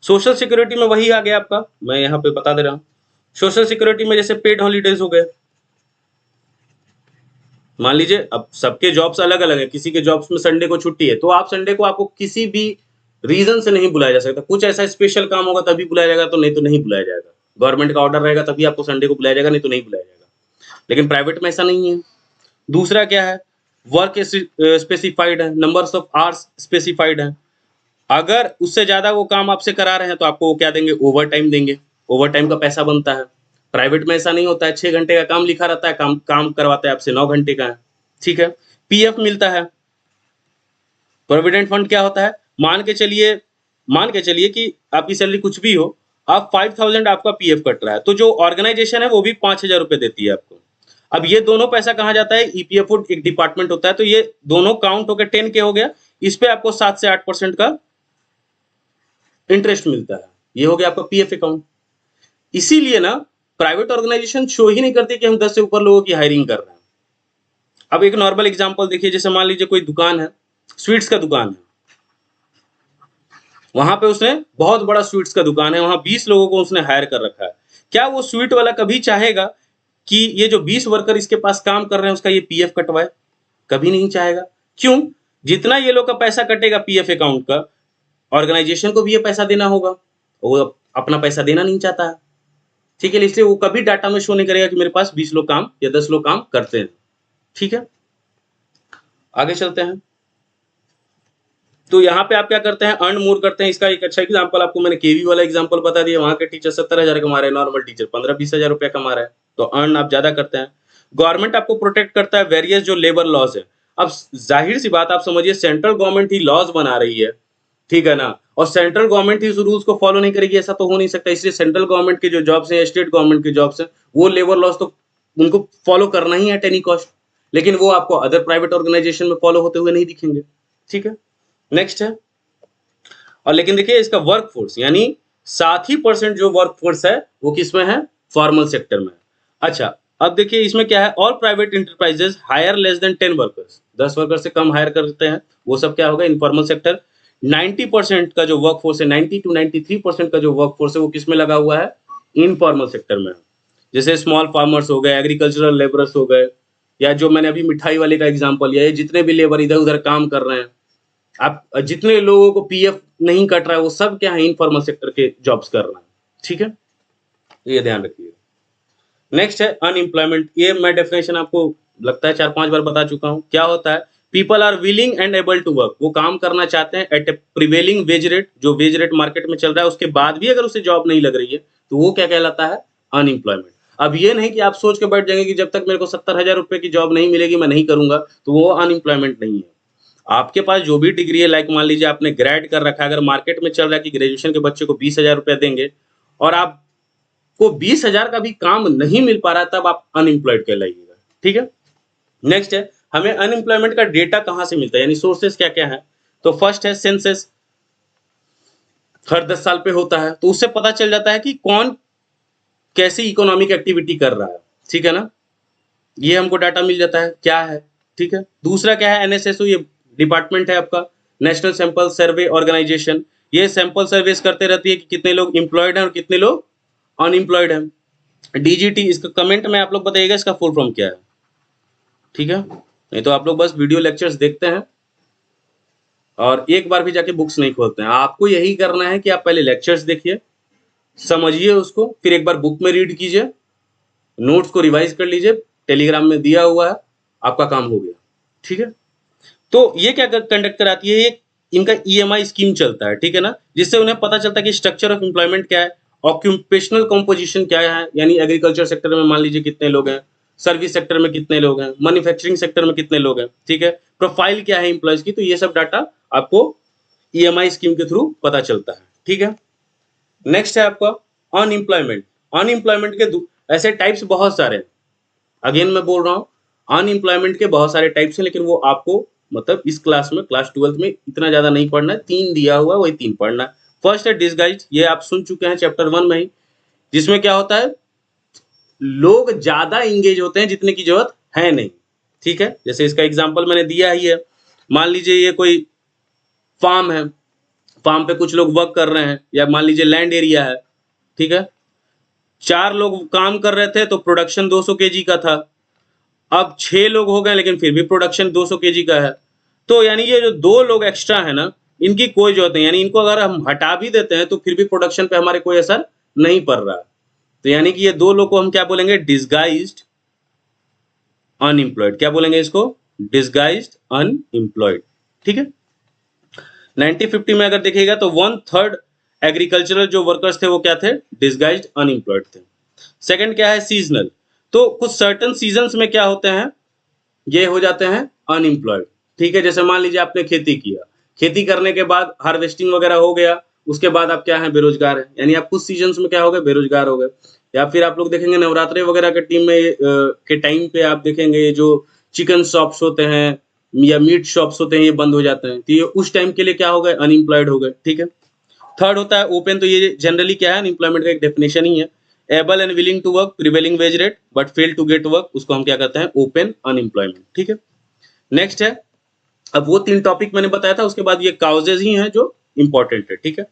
Social security में वही आ गया आपका, मैं यहाँ पे बता दे रहा हूँ। सोशल सिक्योरिटी में जैसे पेड हॉलीडेज हो गए। मान लीजिए अब सबके जॉब्स अलग अलग है, किसी के जॉब्स में संडे को छुट्टी है, तो आप संडे को आपको किसी भी रीजन से नहीं बुलाया जा सकता। कुछ ऐसा स्पेशल काम होगा तभी बुलाया जाएगा, तो नहीं तो नहीं बुलाया जाएगा। गवर्नमेंट का ऑर्डर रहेगा तभी आपको संडे को बुलाया जाएगा, नहीं तो नहीं बुलाया जाएगा। लेकिन प्राइवेट में ऐसा नहीं है। दूसरा क्या है? वर्क स्पेसिफाइड है, नंबर्स ऑफ आवर्स स्पेसिफाइड है। अगर उससे ज्यादा वो काम आपसे करा रहे हैं तो आपको वो क्या देंगे? ओवर टाइम देंगे। ओवर टाइम का पैसा बनता है। प्राइवेट में ऐसा नहीं होता है, 6 घंटे का काम लिखा रहता है, काम करवाता है आपसे 9 घंटे का है। ठीक है, पीएफ मिलता है। प्रोविडेंट फंड क्या होता है? मान के चलिए कि आपकी सैलरी कुछ भी हो, आप 5,000 आपका पीएफ कट रहा है, तो जो ऑर्गेनाइजेशन है वो भी 5,000 रुपए देती है आपको। अब ये दोनों पैसा कहाँ जाता है? ईपीएफओ एक डिपार्टमेंट होता है, तो ये दोनों काउंट होकर 10K हो गया। इस पे आपको 7 से 8% का इंटरेस्ट मिलता है। ये हो गया आपका पीएफ अकाउंट। इसीलिए ना प्राइवेट ऑर्गेनाइजेशन शो ही नहीं करती कि हम 10 से ऊपर लोगों की हायरिंग कर रहे हैं। अब एक नॉर्मल एग्जांपल देखिए, जैसे मान लीजिए कोई दुकान है, स्वीट्स का दुकान है, वहां पे उसने बहुत बड़ा स्वीट्स का दुकान है, वहां 20 लोगों को उसने हायर कर रखा है। क्या वो स्वीट वाला कभी चाहेगा कि ये जो 20 वर्कर इसके पास काम कर रहे हैं उसका ये पीएफ कटवाए? कभी नहीं चाहेगा। क्यों? जितना ये लोग का पैसा कटेगा पीएफ अकाउंट का, ऑर्गेनाइजेशन को भी ये पैसा देना होगा, वो अपना पैसा देना नहीं चाहता है। ठीक है, इसलिए वो कभी डाटा में शो नहीं करेगा कि मेरे पास 20 लोग काम या 10 लोग काम करते हैं। ठीक है, आगे चलते हैं। तो यहाँ पे आप क्या करते हैं? अर्न मोर करते हैं। इसका एक अच्छा एग्जांपल आपको मैंने केवी वाला एग्जांपल बता दिया। वहां के टीचर 70,000 कमा रहे हैं, नॉर्मल टीचर 15-20,000 रुपया कमा रहा है, तो अर्न आप ज्यादा करते हैं। गवर्नमेंट आपको प्रोटेक्ट करता है वेरियस जो लेबर लॉज है। अब जाहिर सी बात आप समझिए, सेंट्रल गवर्नमेंट ही लॉज बना रही है, ठीक है ना, और सेंट्रल गवर्नमेंट ही उस रूल्स को फॉलो नहीं करेगी, ऐसा तो हो नहीं सकता। इसलिए सेंट्रल गवर्नमेंट के जो जॉब्स हैं, स्टेट गवर्नमेंट के जॉब्स हैं, वो लेबर लॉज तो उनको फॉलो करना ही है एट एनी कॉस्ट, लेकिन वो आपको अदर प्राइवेट ऑर्गेनाइजेशन में फॉलो होते हुए नहीं दिखेंगे। ठीक है, नेक्स्ट है, और लेकिन देखिए इसका वर्कफोर्स यानी 7% जो वर्कफोर्स है वो किसमें है, फॉर्मल सेक्टर में। अच्छा, अब देखिए इसमें क्या है, all private enterprises hire less than 10 workers, 10 worker से कम हायर करते हैं, वो सब क्या होगा, इनफॉर्मल सेक्टर। 90% का जो वर्कफोर्स है, 90 to 93% का जो वर्कफोर्स है वो किसमें लगा हुआ है, इनफॉर्मल सेक्टर में। जैसे स्मॉल फार्मर्स हो गए, एग्रीकल्चरल लेबरर्स हो गए, या जो मैंने अभी मिठाई वाले का एग्जांपल लिया, ये जितने भी लेबर इधर उधर काम कर रहे हैं, आप जितने लोगों को पीएफ नहीं कट रहा है वो सब क्या है, इनफॉर्मल सेक्टर के जॉब्स कर रहे हैं। ठीक है, तो ये ध्यान रखिए। नेक्स्ट है अनएम्प्लॉयमेंट, ये मैं डेफिनेशन आपको लगता है 4-5 बार बता चुका हूँ। क्या होता है, people are willing and able to work, वो काम करना चाहते हैं at a prevailing wage rate, जो वेज रेट मार्केट में चल रहा है उसके बाद भी अगर उसे जॉब नहीं लग रही है तो वो क्या कहलाता है, अनएम्प्लॉयमेंट। अब ये नहीं कि आप सोच के बैठ जाएंगे कि जब तक मेरे को 70,000 रुपए की जॉब नहीं मिलेगी मैं नहीं करूंगा, तो वो अनएम्प्लॉयमेंट नहीं है। आपके पास जो भी डिग्री है, लाइक मान लीजिए आपने ग्रेड कर रखा है, अगर मार्केट में चल रहा है कि ग्रेजुएशन के बच्चे को 20,000 रुपया देंगे और आपको 20,000 का भी काम नहीं मिल पा रहा है, तब आप अनएम्प्लॉयड कहलाइएगा। ठीक है, नेक्स्ट है, हमें अनएम्प्लॉयमेंट का डेटा कहां से मिलता है, यानी सोर्सेस क्या क्या है। तो फर्स्ट है सेंसस, हर 10 साल पे होता है, तो उससे पता चल जाता है कि कौन कैसी इकोनॉमिक एक्टिविटी कर रहा है। ठीक है ना, ये हमको डाटा मिल जाता है क्या है। ठीक है, दूसरा क्या है, एनएसएसओ, ये डिपार्टमेंट है आपका, नेशनल सैंपल सर्वे ऑर्गेनाइजेशन, ये सैंपल सर्वेस करते रहती है कि कितने लोग एम्प्लॉयड हैं और कितने लोग अनएम्प्लॉयड हैं। डीजीटी, इसका कमेंट में आप लोग बताइएगा इसका फुल फॉर्म क्या है। ठीक है, नहीं तो आप लोग बस वीडियो लेक्चर्स देखते हैं और एक बार भी जाके बुक्स नहीं खोलते हैं। आपको यही करना है कि आप पहले लेक्चर्स देखिए, समझिए उसको, फिर एक बार बुक में रीड कीजिए, नोट्स को रिवाइज कर लीजिए, टेलीग्राम में दिया हुआ है, आपका काम हो गया। ठीक है, तो ये क्या कंडक्ट कराती है, ये इनका ईएमआई स्कीम चलता है। ठीक है ना, जिससे उन्हें पता चलता है कि स्ट्रक्चर ऑफ एम्प्लॉयमेंट क्या है, ऑक्यूपेशनल कॉम्पोजिशन क्या है, यानी एग्रीकल्चर सेक्टर में मान लीजिए कितने लोग हैं, सर्विस सेक्टर में कितने लोग हैं, मैन्युफैक्चरिंग सेक्टर में कितने लोग हैं। ठीक है, प्रोफाइल क्या है एम्प्लॉयज की, तो ये सब डाटा आपको ईएमआई स्कीम के थ्रू पता चलता है। ठीक है, नेक्स्ट है आपका अनएम्प्लॉयमेंट। अनएम्प्लॉयमेंट के ऐसे टाइप्स बहुत सारे हैं, अगेन मैं बोल रहा हूँ, अनएम्प्लॉयमेंट के बहुत सारे टाइप्स हैं, लेकिन वो आपको मतलब इस क्लास में, क्लास 12th में इतना ज्यादा नहीं पढ़ना है, 3 दिया हुआ है वही 3 पढ़ना है। फर्स्ट है डिसगाइज, ये आप सुन चुके हैं चैप्टर 1 में ही, जिसमें क्या होता है, लोग ज्यादा इंगेज होते हैं जितने की जरूरत है नहीं। ठीक है, जैसे इसका एग्जाम्पल मैंने दिया ही है, मान लीजिए ये कोई फार्म है, फार्म पे कुछ लोग वर्क कर रहे हैं, या मान लीजिए लैंड एरिया है। ठीक है, 4 लोग काम कर रहे थे तो प्रोडक्शन 200 केजी का था, अब 6 लोग हो गए लेकिन फिर भी प्रोडक्शन 200 केजी का है। तो यानी ये जो 2 लोग एक्स्ट्रा है ना, इनकी कोई जरूरत नहीं, यानी इनको अगर हम हटा भी देते हैं तो फिर भी प्रोडक्शन पे हमारे कोई असर नहीं पड़ रहा। तो यानी कि ये 2 लोग को हम क्या बोलेंगे, डिसगाइज्ड अनएम्प्लॉयड। क्या बोलेंगे इसको, डिसगाइज्ड अनएम्प्लॉयड। ठीक है, 1950 में अगर देखिएगा तो 1/3 एग्रीकल्चरल जो वर्कर्स थे वो क्या थे, डिसगाइज्ड अनएम्प्लॉयड थे। सेकंड क्या है, सीजनल, तो कुछ सर्टन सीजन्स में क्या होते हैं, ये हो जाते हैं अनएम्प्लॉयड। ठीक है, जैसे मान लीजिए आपने खेती किया, खेती करने के बाद हार्वेस्टिंग वगैरह हो गया, उसके बाद आप क्या है, बेरोजगार है, यानी आप कुछ सीजन्स में क्या हो गए, बेरोजगार हो गए। या फिर आप लोग देखेंगे नवरात्रे वगैरह के टीम में के टाइम पे आप देखेंगे जो चिकन शॉप्स होते हैं या मीट शॉप्स होते हैं ये बंद हो जाते हैं, तो ये उस टाइम के लिए क्या हो गए, अनएम्प्लॉयड हो गए। ठीक है, थर्ड होता है ओपन, तो ये जनरली क्या है, अनएम्प्लॉयमेंट का एक डेफिनेशन ही है, able and willing to work, prevailing wage rate but fail to get work, उसको हम क्या कहते हैं, ओपन अनएम्प्लॉयमेंट। ठीक है, नेक्स्ट है, अब वो 3 टॉपिक मैंने बताया था, उसके बाद ये काउजेज ही हैं जो इंपॉर्टेंट है। ठीक है,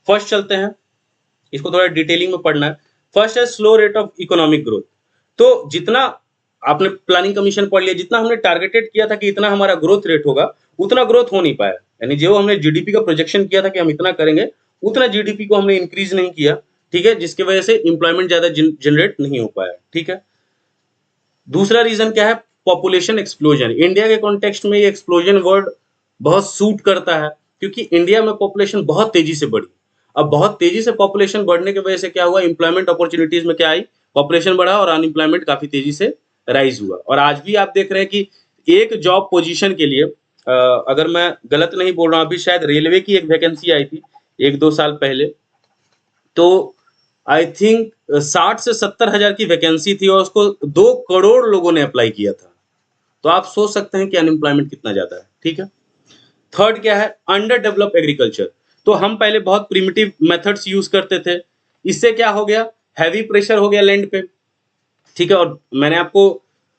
फर्स्ट चलते हैं, इसको थोड़ा डिटेलिंग में पढ़ना है। फर्स्ट है slow rate of economic growth, तो जितना आपने प्लानिंग कमीशन पढ़ लिया, जितना हमने टारगेटेड किया था कि इतना हमारा ग्रोथ रेट होगा, उतना ग्रोथ हो नहीं पाया, यानी जो हमने जीडीपी का प्रोजेक्शन किया था कि हम इतना करेंगे, उतना जीडीपी को हमने इंक्रीज नहीं किया। ठीक है, जिसकी वजह से इंप्लॉयमेंट ज्यादा जनरेट नहीं हो पाया। ठीक है, दूसरा रीजन क्या है, पॉपुलेशन एक्सप्लोजन। इंडिया के कॉन्टेक्स्ट में ये एक्सप्लोजन वर्ड बहुत सूट करता है, क्योंकि इंडिया में पॉपुलेशन बहुत तेजी से बढ़ी। अब बहुत तेजी से पॉपुलेशन बढ़ने की वजह से क्या हुआ, इंप्लॉयमेंट अपॉर्चुनिटीज में क्या आई, पॉपुलेशन बढ़ा और अनएम्प्लॉयमेंट काफी तेजी से राइज हुआ। और आज भी आप देख रहे हैं कि एक जॉब पोजीशन के लिए, अगर मैं गलत नहीं बोल रहा हूं, अभी शायद रेलवे की एक वैकेंसी आई थी 1-2 साल पहले, तो आई थिंक 60 से 70 हजार की वैकेंसी थी और उसको 2 करोड़ लोगों ने अप्लाई किया था। तो आप सोच सकते हैं कि अनएम्प्लॉयमेंट कितना ज्यादा है। ठीक है, थर्ड क्या है, अंडर डेवलप एग्रीकल्चर। तो हम पहले बहुत प्रिमिटिव मेथड्स यूज करते थे, इससे क्या हो गया, हैवी प्रेशर हो गया लैंड पे, ठीक है। और मैंने आपको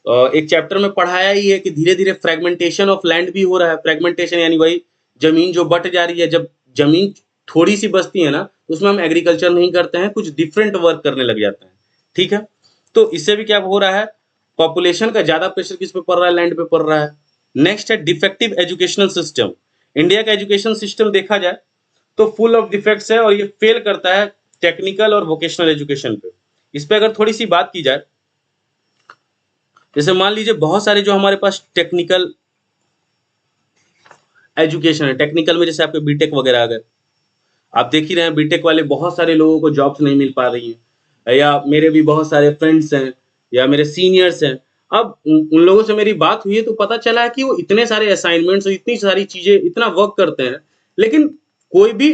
एक चैप्टर में पढ़ाया ही है कि धीरे धीरे फ्रेगमेंटेशन ऑफ लैंड भी हो रहा है। फ्रेगमेंटेशन यानी वही जमीन जो बट जा रही है, जब जमीन थोड़ी सी बचती है ना, तो उसमें हम एग्रीकल्चर नहीं करते हैं, कुछ डिफरेंट वर्क करने लग जाते हैं, ठीक है। तो इससे भी क्या हो रहा है, पॉपुलेशन का ज्यादा प्रेशर किस पे पड़ रहा है, लैंड पे पड़ रहा है। नेक्स्ट है डिफेक्टिव एजुकेशनल सिस्टम। इंडिया का एजुकेशन सिस्टम देखा जाए तो फुल ऑफ डिफेक्ट्स है, और ये फेल करता है टेक्निकल और वोकेशनल एजुकेशन पे। इस पे अगर थोड़ी सी बात की जाए, जैसे मान लीजिए बहुत सारे जो हमारे पास टेक्निकल एजुकेशन है, टेक्निकल में जैसे आपके बीटेक वगैरह आ गए, आप देख ही रहे हैं बीटेक वाले बहुत सारे लोगों को जॉब्स नहीं मिल पा रही हैं, या मेरे भी बहुत सारे फ्रेंड्स हैं या मेरे सीनियर्स हैं। अब उन लोगों से मेरी बात हुई है तो पता चला है कि वो इतने सारे असाइनमेंट्स और इतनी सारी चीजें, इतना वर्क करते हैं, लेकिन कोई भी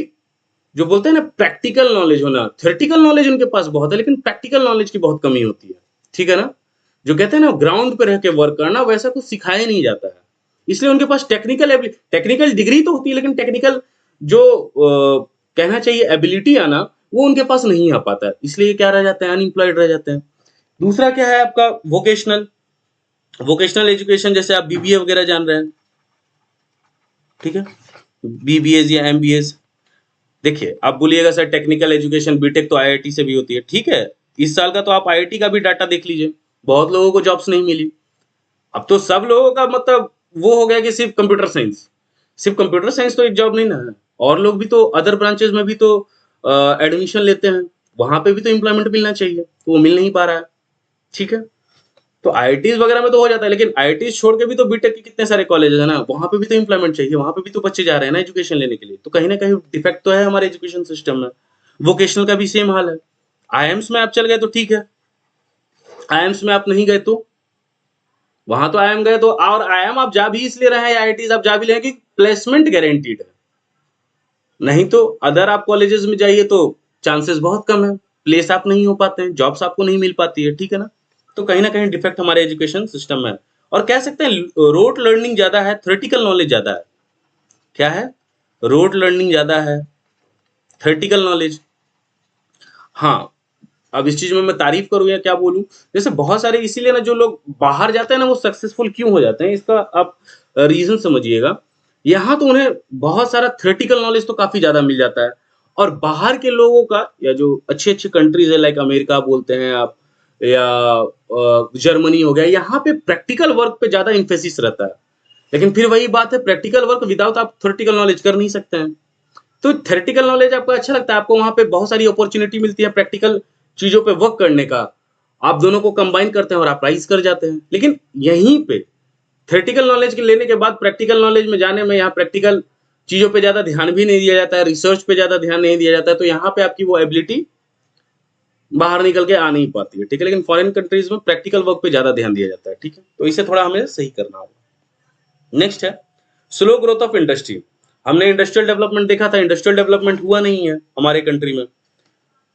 जो बोलते हैं ना प्रैक्टिकल नॉलेज होना, थ्योरेटिकल नॉलेज उनके पास बहुत है, लेकिन प्रैक्टिकल नॉलेज की बहुत कमी होती है, ठीक है ना। जो कहते हैं ना ग्राउंड पे रह के वर्क करना, वैसा कुछ सिखाया नहीं जाता है। इसलिए उनके पास टेक्निकल डिग्री तो होती है, लेकिन टेक्निकल जो कहना चाहिए एबिलिटी आना, वो उनके पास नहीं आ पाता है, इसलिए क्या रह जाते हैं, अनएम्प्लॉयड रह जाते हैं। दूसरा क्या है आपका वोकेशनल, वोकेशनल एजुकेशन, जैसे आप बीबीए वगैरह जान रहे हैं, ठीक है, बीबीएज या एमबीएज। देखिए आप बोलिएगा सर टेक्निकल एजुकेशन बीटेक तो आईआईटी से भी होती है, ठीक है। इस साल का तो आप आईआईटी का भी डाटा देख लीजिए, बहुत लोगों को जॉब्स नहीं मिली। अब तो सब लोगों का मतलब वो हो गया कि सिर्फ कंप्यूटर साइंस, सिर्फ कंप्यूटर साइंस तो एक जॉब नहीं ना है, और लोग भी तो अदर ब्रांचेस में भी तो एडमिशन लेते हैं, वहां पे भी तो एम्प्लॉयमेंट मिलना चाहिए, तो वो मिल नहीं पा रहा है, ठीक है। तो आईआईटीज वगैरह में तो हो जाता है, लेकिन आईआईटीज छोड़ के भी तो बीटेक के कितने सारे कॉलेजेस है ना, वहां पे भी तो एम्प्लॉयमेंट चाहिए, वहां पे भी तो बच्चे जा रहे हैं ना एजुकेशन लेने के लिए। तो कहीं ना कहीं डिफेक्ट तो है हमारे एजुकेशन सिस्टम में। वोकेशनल का भी सेम हाल है। आईएम्स में आप चल गए तो ठीक है, आईएम्स में आप नहीं गए तो वहां तो आईएम गए तो, और आईएम आप जा भी इसलिए रहे हैं, आईआईटीज आप जा भी रहे हैं कि प्लेसमेंट गारंटीड है, नहीं तो अदर आप कॉलेजेस में जाइए तो चांसेस बहुत कम है, प्लेस आप नहीं हो पाते हैं, जॉब्स आपको नहीं मिल पाती है, ठीक है ना। तो कहीं ना कहीं डिफेक्ट हमारे एजुकेशन सिस्टम में है। और कह सकते हैं रोट लर्निंग ज्यादा है, थ्योरेटिकल नॉलेज ज्यादा है। क्या है, रोट लर्निंग ज्यादा है, थ्योरेटिकल नॉलेज। हाँ, अब इस चीज में मैं तारीफ करूं या क्या बोलूं, जैसे बहुत सारे इसीलिए ना जो लोग बाहर जाते हैं ना वो सक्सेसफुल क्यों हो जाते हैं, इसका आप रीजन समझिएगा। यहाँ तो उन्हें बहुत सारा थ्योरेटिकल नॉलेज तो काफी ज्यादा मिल जाता है, और बाहर के लोगों का या जो अच्छे अच्छे कंट्रीज है लाइक अमेरिका बोलते हैं आप, या जर्मनी हो गया, यहाँ पे प्रैक्टिकल वर्क पे ज्यादा इम्फेसिस रहता है। लेकिन फिर वही बात है, प्रैक्टिकल वर्क विदाउट आप थ्योरेटिकल नॉलेज कर नहीं सकते हैं। तो थ्योरेटिकल नॉलेज आपको अच्छा लगता है, आपको वहां पे बहुत सारी अपॉर्चुनिटी मिलती है प्रैक्टिकल चीजों पे वर्क करने का, आप दोनों को कंबाइन करते हैं और आप राइज कर जाते हैं। लेकिन यहीं पे थ्योरेटिकल नॉलेज के लेने के बाद प्रैक्टिकल नॉलेज में जाने में यहाँ प्रैक्टिकल चीजों पे ज्यादा ध्यान भी नहीं दिया जाता है, रिसर्च पे ज्यादा ध्यान नहीं दिया जाता है, तो यहाँ पे आपकी वो एबिलिटी बाहर निकल के आ नहीं पाती है, ठीक है। लेकिन फॉरेन कंट्रीज में प्रैक्टिकल वर्क पे ज्यादा ध्यान दिया जाता है, ठीक है। तो इसे थोड़ा हमें सही करना होगा। नेक्स्ट है स्लो ग्रोथ ऑफ इंडस्ट्री। हमने इंडस्ट्रियल डेवलपमेंट देखा था, इंडस्ट्रियल डेवलपमेंट हुआ नहीं है हमारे कंट्री में।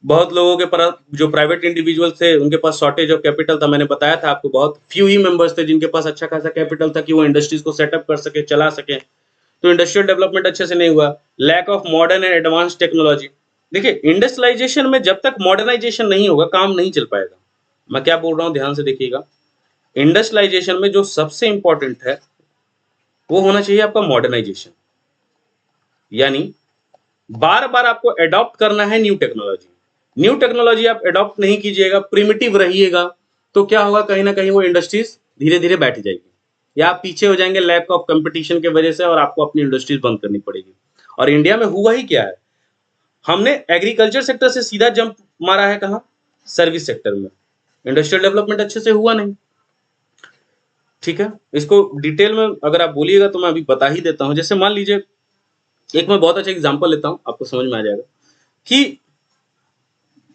बहुत लोगों के पास जो प्राइवेट इंडिविजुअल थे उनके पास शॉर्टेज ऑफ कैपिटल था, मैंने बताया था आपको, बहुत फ्यू ही मेंबर्स थे जिनके पास अच्छा खासा कैपिटल था कि वो इंडस्ट्रीज को सेटअप कर सके, चला सके। तो इंडस्ट्रियल डेवलपमेंट अच्छे से नहीं हुआ। Lack of modern and advance technology. देखिए इंडस्ट्रियलाइजेशन में जब तक मॉडर्नाइजेशन नहीं होगा काम नहीं चल पाएगा। मैं क्या बोल रहा हूँ ध्यान से देखिएगा, इंडस्ट्रियलाइजेशन में जो सबसे इंपॉर्टेंट है वो होना चाहिए आपका मॉडर्नाइजेशन, यानी बार बार आपको अडॉप्ट करना है न्यू टेक्नोलॉजी। न्यू टेक्नोलॉजी आप अडॉप्ट नहीं कीजिएगा, प्रिमिटिव रहिएगा, तो क्या होगा, कहीं ना कहीं वो इंडस्ट्रीज धीरे धीरे बैठ जाएगी, या आप पीछे हो जाएंगे लैक ऑफ कंपटीशन के वजह से, और आपको अपनी इंडस्ट्रीज बंद करनी पड़ेगी। और इंडिया में हुआ ही क्या है, हमने एग्रीकल्चर सेक्टर से सीधा जंप मारा है कहा, सर्विस सेक्टर में। इंडस्ट्रियल डेवलपमेंट अच्छे से हुआ नहीं, ठीक है। इसको डिटेल में अगर आप बोलिएगा तो मैं अभी बता ही देता हूं। जैसे मान लीजिए एक मैं बहुत अच्छा एग्जांपल लेता हूं, आपको समझ में आ जाएगा कि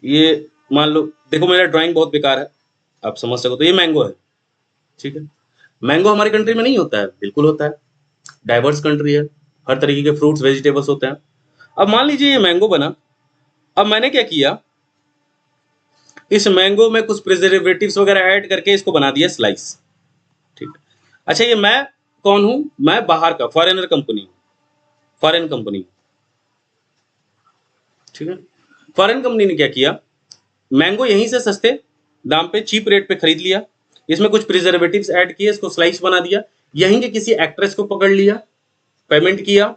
ये मान लो, देखो मेरा ड्राइंग बहुत बेकार है, आप समझ सको तो ये मैंगो है, ठीक है। मैंगो हमारे कंट्री में नहीं होता है, बिल्कुल होता है, डाइवर्स कंट्री है, हर तरीके के फ्रूट्स वेजिटेबल्स होते हैं। अब मान लीजिए ये मैंगो बना, अब मैंने क्या किया, इस मैंगो में कुछ प्रिजर्वेटिव्स वगैरह ऐड करके इसको बना दिया स्लाइस, ठीक है। अच्छा ये मैं कौन हूं, मैं बाहर का फॉरेनर कंपनी हूं, फॉरेन कंपनी, ठीक है। फॉरेन कंपनी ने क्या किया, मैंगो यहीं से सस्ते दाम पे चीप रेट पे खरीद लिया, इसमें कुछ प्रिजर्वेटिव्स ऐड किए, इसको स्लाइस बना दिया, यहीं के किसी एक्ट्रेस को पकड़ लिया, पेमेंट किया,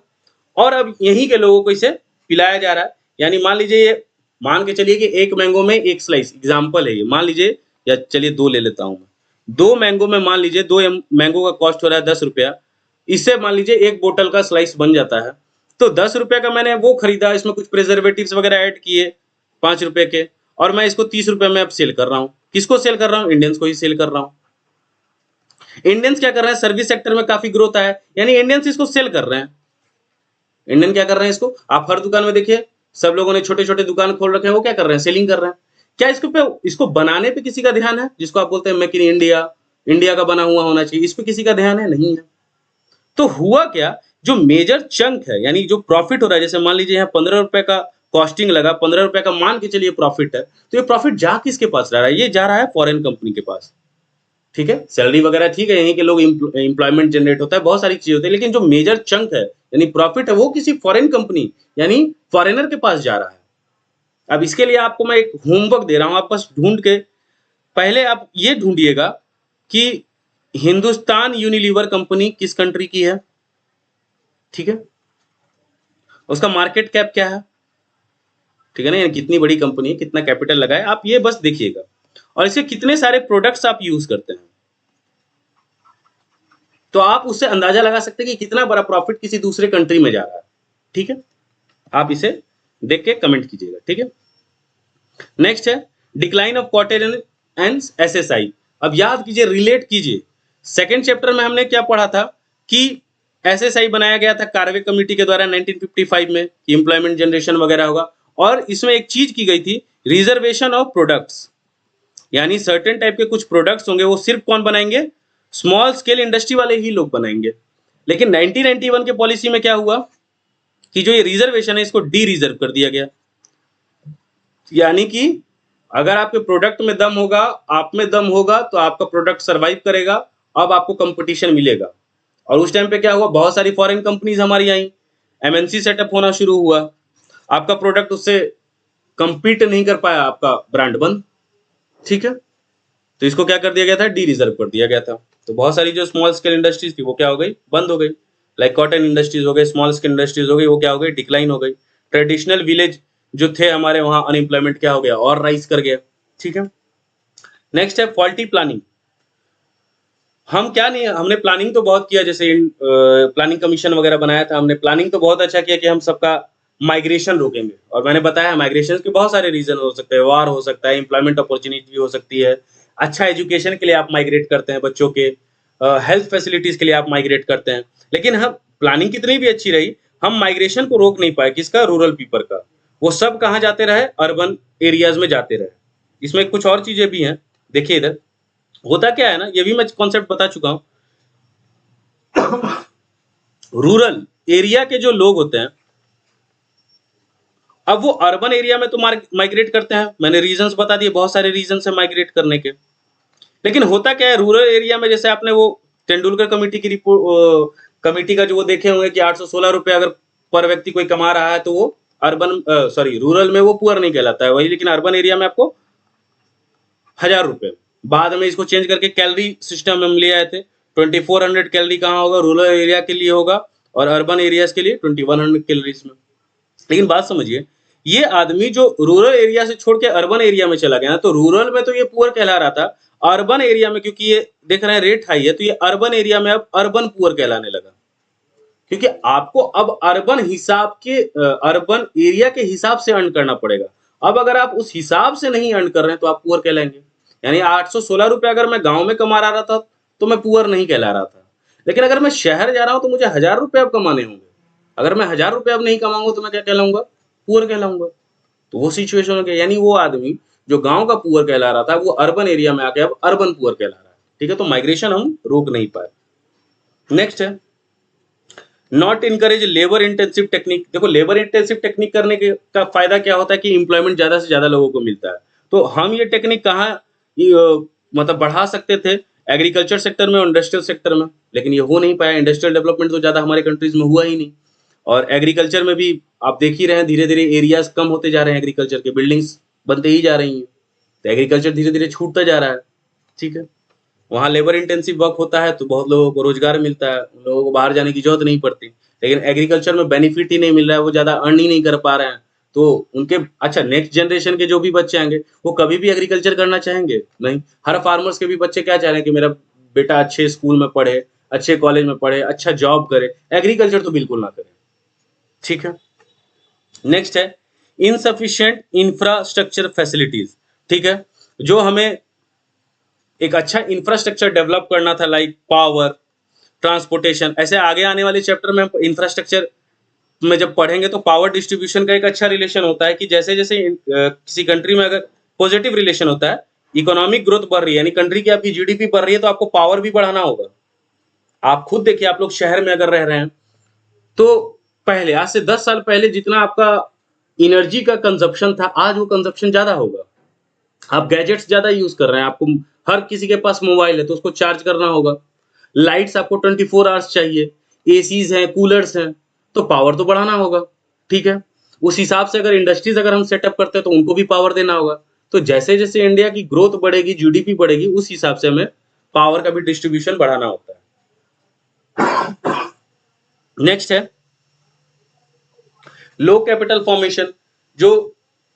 और अब यहीं के लोगों को इसे पिलाया जा रहा है। यानी मान लीजिए, ये मान के चलिए कि एक मैंगो में एक स्लाइस, एग्जाम्पल है ये, मान लीजिए, या चलिए दो ले लेता हूं मैं, दो मैंगो में मान लीजिए दो मैंगो का कॉस्ट हो रहा है 10 रुपया, इससे मान लीजिए एक बोतल का स्लाइस बन जाता है, तो 10 रुपए का मैंने वो खरीदा, इसमें कुछ प्रिजर्वेटिव्स वगैरह ऐड किए 5 रुपए के, और मैं इसको 30 रुपए में अब सेल कर रहा हूँ। किसको सेल कर रहा हूँ? इंडियंस को ही सेल कर रहा हूँ। इंडियंस क्या कर रहे हैं, सर्विस सेक्टर में काफी ग्रोथ आया है, यानी इंडियंस इसको सेल कर रहे हैं। इंडियन क्या कर रहे हैं इसको, आप हर दुकान में देखिए, सब लोगों ने छोटे छोटे दुकान खोल रखे हैं, वो क्या कर रहे हैं, सेलिंग कर रहे हैं। क्या इसको बनाने पे किसी का ध्यान है, जिसको आप बोलते हैं मेक इन इंडिया, इंडिया का बना हुआ होना चाहिए, इस पे किसी का ध्यान है? नहीं है। तो हुआ क्या, जो मेजर चंक है, यानी जो प्रॉफिट हो रहा है, जैसे मान लीजिए यहाँ 15 रुपए का कॉस्टिंग लगा, 15 रुपए का मान के चलिए प्रॉफिट है, तो ये प्रॉफिट जा किसके पास रहा है, ये जा रहा है फॉरेन कंपनी के पास। ठीक है, सैलरी वगैरह ठीक है, यहीं के लोग एम्प्लॉयमेंट जनरेट होता है, बहुत सारी चीजें होती है, लेकिन जो मेजर चंक है यानी प्रॉफिट है, वो किसी फॉरेन कंपनी यानी फॉरेनर के पास जा रहा है। अब इसके लिए आपको मैं एक होमवर्क दे रहा हूं, आप बस ढूंढ के, पहले आप ये ढूंढिएगा कि हिंदुस्तान यूनिलीवर कंपनी किस कंट्री की है, ठीक है, उसका मार्केट कैप क्या है, ठीक है ना, यानी कितनी बड़ी कंपनी है, कितना कैपिटल लगा है, आप ये बस देखिएगा, और इसके कितने सारे प्रोडक्ट्स आप यूज करते हैं, तो आप उससे अंदाजा लगा सकते हैं कि कितना बड़ा प्रॉफिट किसी दूसरे कंट्री में जा रहा है। ठीक है, आप इसे देख के कमेंट कीजिएगा। ठीक है, नेक्स्ट है decline of cottage and SSI. अब याद कीजिए, रिलेट कीजिए, सेकेंड चैप्टर में हमने क्या पढ़ा था कि एसएसआई बनाया गया था कार्वे कमेटी के द्वारा 1955 में, कि एम्प्लॉयमेंट जनरेशन वगैरह होगा, और इसमें एक चीज की गई थी, रिजर्वेशन ऑफ प्रोडक्ट्स, यानी सर्टेन टाइप के कुछ प्रोडक्ट्स होंगे, वो सिर्फ कौन बनाएंगे, स्मॉल स्केल इंडस्ट्री वाले ही लोग बनाएंगे। लेकिन 1991 के पॉलिसी में क्या हुआ कि जो ये रिजर्वेशन है, इसको डी रिजर्व कर दिया गया, यानी कि अगर आपके प्रोडक्ट में दम होगा, आप में दम होगा, तो आपका प्रोडक्ट सर्वाइव करेगा, अब आपको कंपटीशन मिलेगा। और उस टाइम पे क्या हुआ, बहुत सारी फॉरेन कंपनीज हमारी आई, एमएनसी सेटअप होना शुरू हुआ, आपका प्रोडक्ट उससे कंपीट नहीं कर पाया, आपका ब्रांड बंद। ठीक है, तो इसको क्या कर दिया गया था, डी रिजर्व कर दिया गया था। तो बहुत सारी जो स्मॉल स्केल इंडस्ट्रीज थी वो क्या हो गई, बंद हो गई, लाइक कॉटन इंडस्ट्रीज हो गई, स्मॉल स्केल इंडस्ट्रीज हो गई, वो क्या हो गई, डिक्लाइन हो गई। ट्रेडिशनल विलेज जो थे हमारे, वहां अनएम्प्लॉयमेंट क्या हो गया, और राइज कर गया। ठीक है, नेक्स्ट है फॉल्टी प्लानिंग। हम क्या नहीं, हमने प्लानिंग तो बहुत किया, जैसे प्लानिंग कमीशन वगैरह बनाया था, हमने प्लानिंग तो बहुत अच्छा किया कि हम सबका माइग्रेशन रोकेंगे, और मैंने बताया माइग्रेशन के बहुत सारे रीजन हो सकते हैं, वार हो सकता है, एम्प्लॉयमेंट अपॉर्चुनिटी हो सकती है, अच्छा एजुकेशन के लिए आप माइग्रेट करते हैं बच्चों के, हेल्थ फैसिलिटीज के लिए आप माइग्रेट करते हैं। लेकिन हम प्लानिंग कितनी भी अच्छी रही, हम माइग्रेशन को रोक नहीं पाए, किसका, रूरल पीपल का। वो सब कहाँ जाते रहे, अर्बन एरियाज में जाते रहे। इसमें कुछ और चीजें भी हैं, देखिए इधर होता क्या है ना, ये भी मैं कॉन्सेप्ट बता चुका हूं। रूरल एरिया के जो लोग होते हैं, अब वो अर्बन एरिया में तो माइग्रेट करते हैं, मैंने रीजंस बता दिए, बहुत सारे रीजन है माइग्रेट करने के। लेकिन होता क्या है, रूरल एरिया में, जैसे आपने वो तेंदुलकर कमेटी की रिपोर्ट, कमेटी का जो वो देखे होंगे कि 816 रुपए अगर पर व्यक्ति कोई कमा रहा है, तो वो अर्बन सॉरी रूरल में वो पुअर नहीं कहलाता है वही, लेकिन अर्बन एरिया में आपको 1000 रुपए। बाद में इसको चेंज करके कैलोरी सिस्टम हम ले आए थे, 2400 कैलोरी कहाँ होगा, रूरल एरिया के लिए होगा, और अर्बन एरियाज के लिए 2100 कैलोरीज में। लेकिन बात समझिए, ये आदमी जो रूरल एरिया से छोड़ के अर्बन एरिया में चला गया ना, तो रूरल में तो ये पुअर कहला रहा था, अर्बन एरिया में क्योंकि ये देख रहे हैं रेट हाई है, तो ये अर्बन एरिया में अब अर्बन पुअर कहलाने लगा, क्योंकि आपको अब अर्बन हिसाब के अर्बन एरिया के हिसाब से अर्न करना पड़ेगा। अब अगर आप उस हिसाब से नहीं अर्न कर रहे हैं, तो आप पुअर कहलाएंगे। यानी 816 रुपए अगर मैं गांव में कमा रहा था, तो मैं पुअर नहीं कहला रहा था। लेकिन अगर मैं शहर जा रहा हूं, तो मुझे 1000 रुपए अब कमाने होंगे, अगर मैं 1000 रुपए अब नहीं कमाऊंगा, तो मैं क्या कहलाऊंगा, पुअर कहलाऊंगा। तो वो सिचुएशन हो गया, यानी वो आदमी जो गांव का पुअर कहला रहा था, वो अर्बन एरिया में आके अब अर्बन पुअर कहला रहा है। ठीक है, तो माइग्रेशन हम रोक नहीं पाए। नेक्स्ट है not encourage labour intensive technique. देखो, लेबर इंटेंसिव टेक्निक करने के का फायदा क्या होता है कि एम्प्लॉयमेंट ज्यादा से ज्यादा लोगों को मिलता है। तो हम ये टेक्निक कहाँ मतलब बढ़ा सकते थे, एग्रीकल्चर सेक्टर में और इंडस्ट्रियल सेक्टर में, लेकिन ये हो नहीं पाया। इंडस्ट्रियल डेवलपमेंट तो ज्यादा हमारे कंट्रीज में हुआ ही नहीं। और एग्रीकल्चर में भी आप देख ही रहे हैं, धीरे-धीरे एरियाज़ कम होते जा रहे हैं एग्रीकल्चर के, बिल्डिंग्स बनते ही जा रही हैं। तो एग्रीकल्चर धीरे-धीरे छूटता जा रहा है, ठीक है? वहाँ लेबर इंटेंसिव वर्क होता है तो बहुत लोगों को रोज़गार मिलता है, उन लोगों को बाहर जाने की ज़रूरत नहीं पड़ती। लेकिन एग्रीकल्चर में बेनिफिट ही नहीं मिल रहा है, वो ज़्यादा अर्न ही नहीं कर पा रहे हैं। तो उनके अच्छा नेक्स्ट जनरेशन के जो भी बच्चे आएँगे, वो कभी भी एग्रीकल्चर करना चाहेंगे? नहीं। हर फार्मर्स के भी बच्चे क्या चाह रहे हैं कि मेरा बेटा अच्छे स्कूल में पढ़े, अच्छे कॉलेज में पढ़े, अच्छा जॉब करे, एग्रीकल्चर तो बिल्कुल ना करे, ठीक है? नेक्स्ट है इनसफिशिएंट इंफ्रास्ट्रक्चर फैसिलिटीज़, ठीक है? जो हमें एक अच्छा इंफ्रास्ट्रक्चर डेवलप करना था लाइक पावर, ट्रांसपोर्टेशन, ऐसे आगे आने वाले चैप्टर में हम इंफ्रास्ट्रक्चर में जब पढ़ेंगे तो पावर डिस्ट्रीब्यूशन का एक अच्छा रिलेशन होता है कि जैसे-जैसे किसी कंट्री में अगर पॉजिटिव रिलेशन होता है, इकोनॉमिक ग्रोथ बढ़ रही है यानी कंट्री की आपकी जीडीपी बढ़ रही है तो आपको पावर भी बढ़ाना होगा। आप खुद देखिए, आप लोग शहर में अगर रह रहे हैं, तो पहले आज से 10 साल पहले जितना आपका एनर्जी का कंज़प्शन था, आज वो कंज़प्शन ज़्यादा होगा। आप गैजेट्स ज़्यादा यूज़ कर रहे हैं, आपको हर किसी के पास मोबाइल है तो उसको चार्ज करना होगा। लाइट्स आपको 24 आवर्स चाहिए, एसीज़ हैं, कूलर्स हैं, तो पावर तो बढ़ाना होगा, ठीक है? उस हिसाब से अगर इंडस्ट्रीज़ अगर हम सेटअप करते हैं तो उनको भी पावर देना होगा। तो जैसे-जैसे इंडिया की ग्रोथ बढ़ेगी, जीडीपी बढ़ेगी, उस हिसाब से हमें पावर का भी डिस्ट्रीब्यूशन बढ़ाना होता है। नेक्स्ट है लो कैपिटल फॉर्मेशन। जो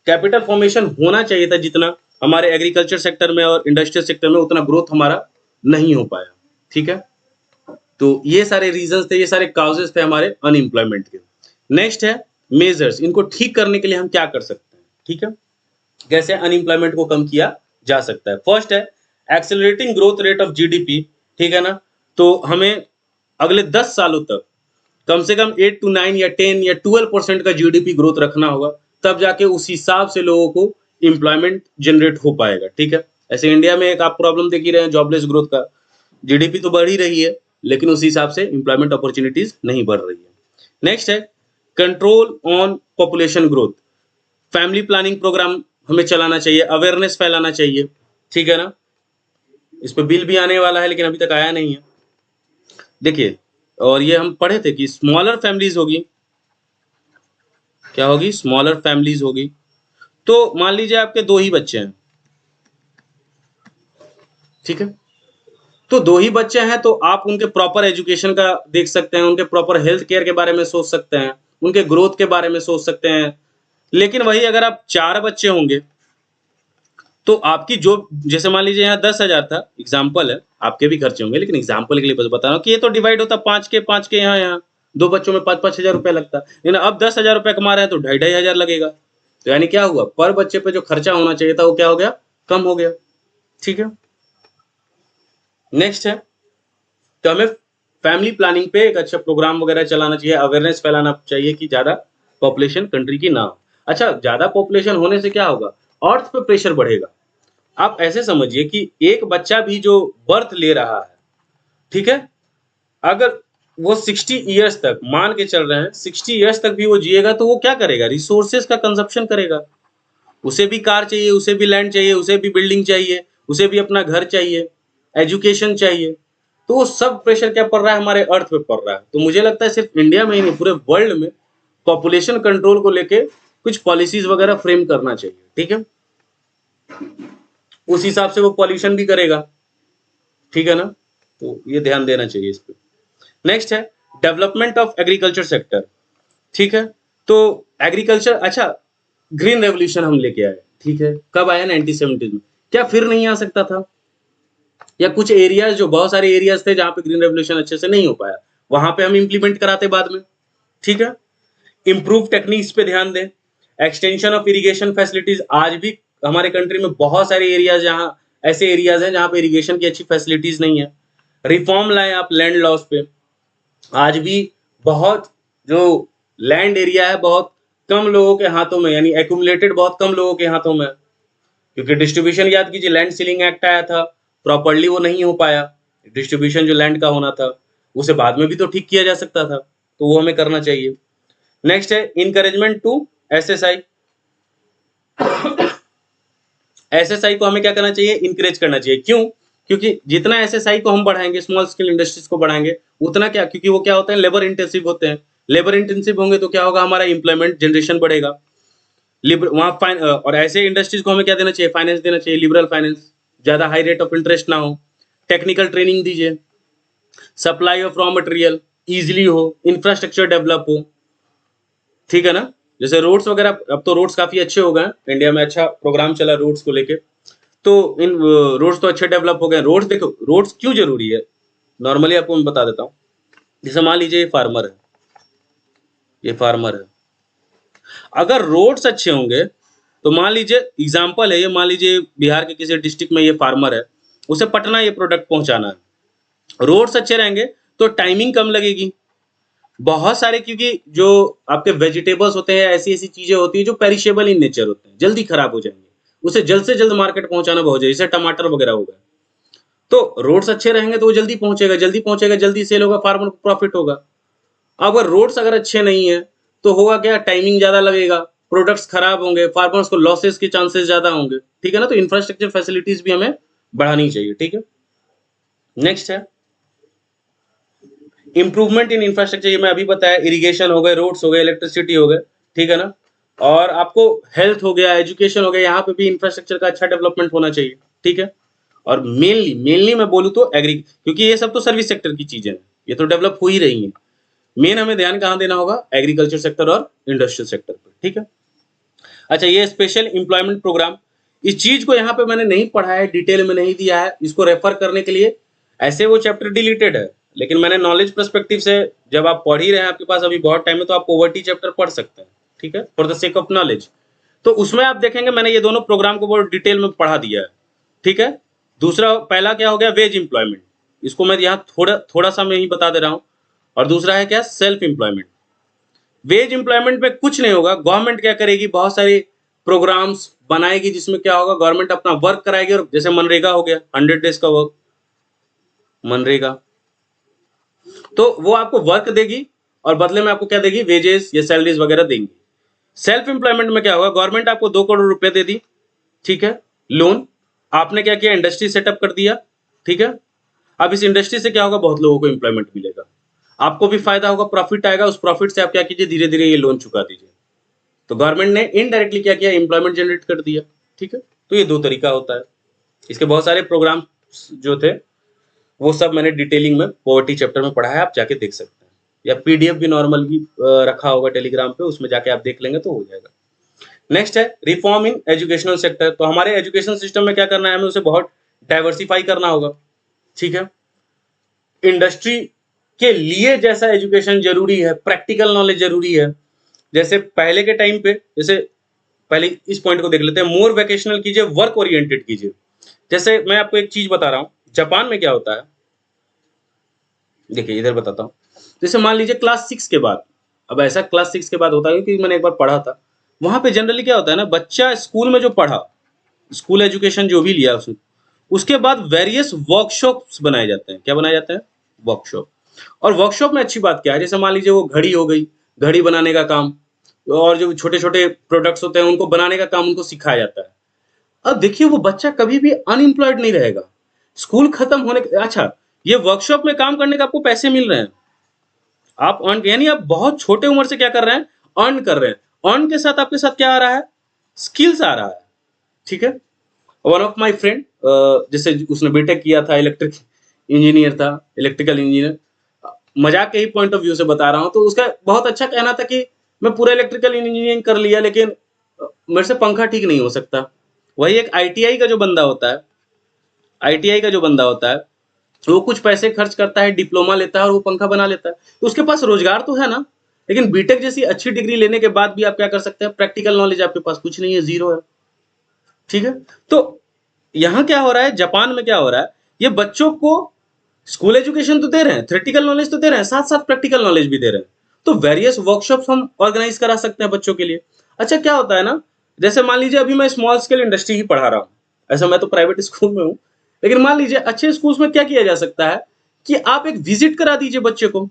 कैपिटल फॉर्मेशन होना चाहिए था जितना हमारे एग्रीकल्चर सेक्टर में और इंडस्ट्रियल सेक्टर में, उतना ग्रोथ हमारा नहीं हो पाया, ठीक है? तो ये सारे रीजंस थे, ये सारे काउजेस थे हमारे अनएम्प्लॉयमेंट के। नेक्स्ट है मेजर्स, इनको ठीक करने के लिए हम क्या कर सकते हैं, ठीक है? कैसे अनएम्प्लॉयमेंट को कम किया जा सकता है? फर्स्ट है accelerating growth rate of GDP, ठीक है ना? तो हमें अगले 10 सालों तक कम से कम 8 टू 9 या 10 या 12% का जीडीपी ग्रोथ रखना होगा, तब जाके उस हिसाब से लोगों को एम्प्लॉयमेंट जनरेट हो पाएगा, ठीक है? ऐसे इंडिया में एक आप प्रॉब्लम देख ही रहे हैं जॉबलेस ग्रोथ का, जीडीपी तो बढ़ ही रही है, लेकिन उस हिसाब से एम्प्लॉयमेंट अपॉर्चुनिटीज नहीं बढ़ रही है। नेक्स्ट है control on population growth, family planning programme हमें चलाना चाहिए, अवेयरनेस फैलाना चाहिए, ठीक है ना? इस पे बिल भी आने वाला है लेकिन अभी तक आया नहीं है। देखिए, और ये हम पढ़े थे कि स्मॉलर फैमिलीज होगी, क्या होगी? स्मॉलर फैमिलीज होगी। तो मान लीजिए आपके 2 ही बच्चे हैं, ठीक है? तो 2 ही बच्चे हैं तो आप उनके प्रॉपर एजुकेशन का देख सकते हैं, उनके प्रॉपर हेल्थ केयर के बारे में सोच सकते हैं, उनके ग्रोथ के बारे में सोच सकते हैं। लेकिन वही अगर आप 4 बच्चे होंगे, तो आपकी जो जैसे मान लीजिए यहाँ 10,000 था, एग्जाम्पल है, आपके भी खर्चे होंगे लेकिन एग्जाम्पल के लिए बस बता रहा हूँ कि ये तो डिवाइड होता 5 के यहाँ 2 बच्चों में 5-5 हज़ार रुपया लगता। लेकिन अब 10,000 रुपया कमा रहे हैं तो 2,500 हज़ार लगेगा। तो यानी क्या हुआ? पर बच्चे पे जो खर्चा होना चाहिए था वो क्या हो गया? कम हो गया, ठीक है? नेक्स्ट है तो हमें फैमिली प्लानिंग पे एक अच्छा प्रोग्राम वगैरह चलाना चाहिए, अवेयरनेस फैलाना चाहिए कि ज़्यादा पॉपुलेशन कंट्री की ना हो। अच्छा, ज़्यादा पॉपुलेशन होने से क्या होगा? अर्थ पे प्रेशर बढ़ेगा। आप ऐसे समझिए कि एक बच्चा भी जो बर्थ ले रहा है, ठीक है? अगर वो 60 इयर्स तक मान के चल रहे हैं, 60 इयर्स तक भी वो जिएगा तो वो क्या करेगा? रिसोर्सेज का कंजप्शन करेगा। उसे भी कार चाहिए, उसे भी लैंड चाहिए, उसे भी बिल्डिंग चाहिए, उसे भी अपना घर चाहिए, एजुकेशन चाहिए। तो वो सब प्रेशर क्या पड़ रहा है? हमारे अर्थ पे पड़ रहा है। तो मुझे लगता है सिर्फ इंडिया में ही नहीं, पूरे वर्ल्ड में पॉपुलेशन कंट्रोल को लेके कुछ पॉलिसीज वगैरह फ्रेम करना चाहिए, ठीक है? उस हिसाब से वो पॉल्यूशन भी करेगा, ठीक है ना? तो ये ध्यान देना चाहिए इस पे। नेक्स्ट है डेवलपमेंट ऑफ एग्रीकल्चर सेक्टर, ठीक है? तो एग्रीकल्चर अच्छा, ग्रीन रेवोल्यूशन हम लेके आए, ठीक है? कब आया? 1970s में। क्या फिर नहीं आ सकता था? या कुछ एरियाज, जो बहुत सारे एरियाज थे जहां पे ग्रीन रेवोल्यूशन अच्छे से नहीं हो पाया, वहां पे हम इंप्लीमेंट कराते बाद में, ठीक है? इम्प्रूव टेक्निक्स पे ध्यान दें, एक्सटेंशन ऑफ इरिगेशन फैसिलिटीज। आज भी हमारे कंट्री में बहुत सारे एरियाज जहाँ ऐसे एरियाज हैं जहाँ पे इरिगेशन की अच्छी फैसिलिटीज नहीं है। रिफॉर्म लाएं आप लैंड लॉस पे। आज भी बहुत जो लैंड एरिया है बहुत कम लोगों के हाथों में, यानी एक्यूमुलेटेड बहुत कम लोगों के हाथों में, क्योंकि डिस्ट्रीब्यूशन याद कीजिए, लैंड सीलिंग एक्ट आया था, प्रॉपर्ली वो नहीं हो पाया। डिस्ट्रीब्यूशन जो लैंड का होना था उसे बाद में भी तो ठीक किया जा सकता था, तो वो हमें करना चाहिए। नेक्स्ट है इनकरेजमेंट टू एसएसआई। एसएसआई को हमें क्या करना चाहिए? इंकरेज करना चाहिए। क्यों? क्योंकि जितना एसएसआई को हम बढ़ाएंगे, स्मॉल स्केल इंडस्ट्रीज को बढ़ाएंगे, उतना क्या, क्योंकि वो क्या होते हैं? लेबर इंटेंसिव होते हैं, लेबर इंटेंसिव होंगे तो क्या होगा, हमारा एम्प्लॉयमेंट जनरेशन बढ़ेगा। वहाँ और ऐसे इंडस्ट्रीज को हमें क्या देना चाहिए, फाइनेंस देना चाहिए, लिबरल फाइनेंस, ज्यादा हाई रेट ऑफ इंटरेस्ट ना हो, टेक्निकल ट्रेनिंग दीजिए, supply of raw material easily हो, इंफ्रास्ट्रक्चर डेवलप हो, ठीक है ना। जैसे रोड्स वगैरह, अब तो रोड्स काफी अच्छे हो गए, इंडिया में अच्छा प्रोग्राम चला रोड्स को लेके, तो इन रोड्स तो अच्छे डेवलप हो गए। रोड्स देखो, रोड्स क्यों जरूरी है, नॉर्मली आपको मैं बता देता हूँ। जैसे मान लीजिए ये फार्मर है, ये फार्मर है, अगर रोड्स अच्छे होंगे तो मान लीजिए एग्जाम्पल है ये, मान लीजिए बिहार के किसी डिस्ट्रिक्ट में ये फार्मर है, उसे पटना ये प्रोडक्ट पहुंचाना है, रोड्स अच्छे रहेंगे तो टाइमिंग कम लगेगी बहुत सारे, क्योंकि जो आपके वेजिटेबल्स होते हैं, ऐसी ऐसी चीजें होती है जो पेरिशेबल इन नेचर होते हैं, जल्दी खराब हो जाएंगे, उसे जल्द से जल्द मार्केट पहुंचाना बहुत जरूरी, जैसे टमाटर वगैरह हो गया। तो रोड्स अच्छे रहेंगे तो वो जल्दी पहुंचेगा, जल्दी पहुंचेगा, जल्दी सेल होगा, फार्मर को प्रॉफिट होगा। अगर रोड्स अगर अच्छे नहीं है तो होगा क्या, टाइमिंग ज्यादा लगेगा, प्रोडक्ट्स खराब होंगे, फार्मर्स को लॉसेस के चांसेस ज्यादा होंगे, ठीक है ना। तो इंफ्रास्ट्रक्चर फैसिलिटीज भी हमें बढ़ानी चाहिए, ठीक है। नेक्स्ट है इंप्रूवमेंट इन इंफ्रास्ट्रक्चर, ये मैं अभी बताया, इरिगेशन हो गए, रोड्स हो गए, इलेक्ट्रिसिटी हो गए, ठीक है ना। और आपको हेल्थ हो गया, एजुकेशन हो गया, यहाँ पे भी इंफ्रास्ट्रक्चर का अच्छा डेवलपमेंट होना चाहिए, ठीक है। और मेनली मैं बोलूँ तो एग्री, क्योंकि ये सब तो सर्विस सेक्टर की चीजें हैं, ये तो डेवलप हो ही रही है। मेन हमें ध्यान कहाँ देना होगा, एग्रीकल्चर सेक्टर और इंडस्ट्रियल सेक्टर पर, ठीक है। अच्छा, ये स्पेशल एम्प्लॉयमेंट प्रोग्राम, इस चीज को यहाँ पे मैंने नहीं पढ़ा है, डिटेल में नहीं दिया है, इसको रेफर करने के लिए, ऐसे वो चैप्टर डिलीटेड है, लेकिन मैंने नॉलेज पर्सपेक्टिव से, जब आप पढ़ ही रहे हैं, आपके पास अभी बहुत टाइम है, तो आप पॉवर्टी चैप्टर पढ़ सकते हैं, ठीक है, for the sake of knowledge. तो उसमें आप देखेंगे मैंने ये दोनों प्रोग्राम को बहुत डिटेल में पढ़ा दिया है, ठीक है। दूसरा, पहला क्या हो गया, वेज एम्प्लॉयमेंट, इसको मैं यहाँ थोड़ा सा मैं ही बता दे रहा हूँ। और दूसरा है क्या, सेल्फ एम्प्लॉयमेंट। वेज एम्प्लॉयमेंट में कुछ नहीं होगा, गवर्नमेंट क्या करेगी, बहुत सारे प्रोग्राम्स बनाएगी, जिसमें क्या होगा, गवर्नमेंट अपना वर्क कराएगी, और जैसे मनरेगा हो गया, 100 डेज का वर्क, मनरेगा, तो वो आपको वर्क देगी और बदले में आपको क्या देगी, वेजेस या सैलरीज वगैरह देंगी। सेल्फ एम्प्लॉयमेंट में क्या होगा, गवर्नमेंट आपको 2 करोड़ रुपए दे दी, ठीक है, लोन, आपने क्या किया, इंडस्ट्री सेटअप कर दिया, ठीक है। अब इस इंडस्ट्री से क्या होगा, बहुत लोगों को एम्प्लॉयमेंट मिलेगा, आपको भी फायदा होगा, प्रॉफिट आएगा, उस प्रॉफिट से आप क्या कीजिए, धीरे धीरे ये लोन चुका दीजिए। तो गवर्नमेंट ने इनडायरेक्टली क्या किया, एम्प्लॉयमेंट जनरेट कर दिया, ठीक है। तो ये 2 तरीका होता है, इसके बहुत सारे प्रोग्राम जो थे वो सब मैंने डिटेलिंग में पॉवर्टी चैप्टर में पढ़ा है, आप जाके देख सकते हैं, या पीडीएफ भी नॉर्मल भी रखा होगा टेलीग्राम पे, उसमें जाके आप देख लेंगे तो हो जाएगा। नेक्स्ट है रिफॉर्म इन एजुकेशनल सेक्टर, तो हमारे एजुकेशन सिस्टम में क्या करना है, हमें उसे बहुत डाइवर्सिफाई करना होगा, ठीक है। इंडस्ट्री के लिए जैसा एजुकेशन जरूरी है, प्रैक्टिकल नॉलेज जरूरी है, जैसे पहले के टाइम पे, जैसे पहले इस पॉइंट को देख लेते हैं, मोर वोकेशनल कीजिए, वर्क ओरिएंटेड कीजिए। जैसे मैं आपको एक चीज बता रहा हूं, जापान में क्या होता है, देखिए इधर बताता हूँ। जैसे मान लीजिए क्लास 6 के बाद, अब ऐसा क्लास 6 के बाद होता है क्योंकि मैंने एक बार पढ़ा था, वहां पे जनरली क्या होता है ना, बच्चा स्कूल में जो पढ़ा, स्कूल एजुकेशन जो भी लिया उसने, उसके बाद वेरियस वर्कशॉप्स बनाए जाते हैं, क्या बनाए जाते हैं, वर्कशॉप। और वर्कशॉप में अच्छी बात क्या है, जैसे मान लीजिए वो घड़ी हो गई, घड़ी बनाने का काम, और जो छोटे छोटे प्रोडक्ट्स होते हैं उनको बनाने का काम उनको सिखाया जाता है। अब देखिए वो बच्चा कभी भी अनएम्प्लॉयड नहीं रहेगा, स्कूल खत्म होने के, अच्छा ये वर्कशॉप में काम करने का आपको पैसे मिल रहे हैं, आप अर्न, यानी आप बहुत छोटे उम्र से क्या कर रहे हैं, अर्न कर रहे हैं, अर्न के साथ आपके साथ क्या आ रहा है, स्किल्स आ रहा है, ठीक है। वन ऑफ माय फ्रेंड, जैसे उसने बीटेक किया था, इलेक्ट्रिक इंजीनियर था, इलेक्ट्रिकल इंजीनियर, मजाक के ही पॉइंट ऑफ व्यू से बता रहा हूं, तो उसका बहुत अच्छा कहना था कि मैं पूरा इलेक्ट्रिकल इंजीनियरिंग कर लिया, लेकिन मेरे से पंखा ठीक नहीं हो सकता। वही एक आईटीआई का जो बंदा होता है, आईटीआई का जो बंदा होता है, वो कुछ पैसे खर्च करता है, डिप्लोमा लेता है और वो पंखा बना लेता है, तो उसके पास रोजगार तो है ना, लेकिन बीटेक जैसी अच्छी डिग्री लेने के बाद भी आप क्या कर सकते हैं, प्रैक्टिकल नॉलेज आपके पास कुछ नहीं है, जीरो है, ठीक है। तो यहाँ क्या हो रहा है, जापान में क्या हो रहा है, ये बच्चों को स्कूल एजुकेशन तो दे रहे हैं, थ्योरेटिकल नॉलेज तो दे रहे हैं, साथ साथ प्रैक्टिकल नॉलेज भी दे रहे हैं, तो वेरियस वर्कशॉप्स हम ऑर्गेनाइज करा सकते हैं बच्चों के लिए। अच्छा क्या होता है ना, जैसे मान लीजिए अभी मैं स्मॉल स्केल इंडस्ट्री ही पढ़ा रहा हूँ, ऐसा मैं तो प्राइवेट स्कूल में हूँ, लेकिन मान लीजिए अच्छे स्कूल्स में क्या किया जा सकता है कि आप एक विजिट करा दीजिए बच्चे को।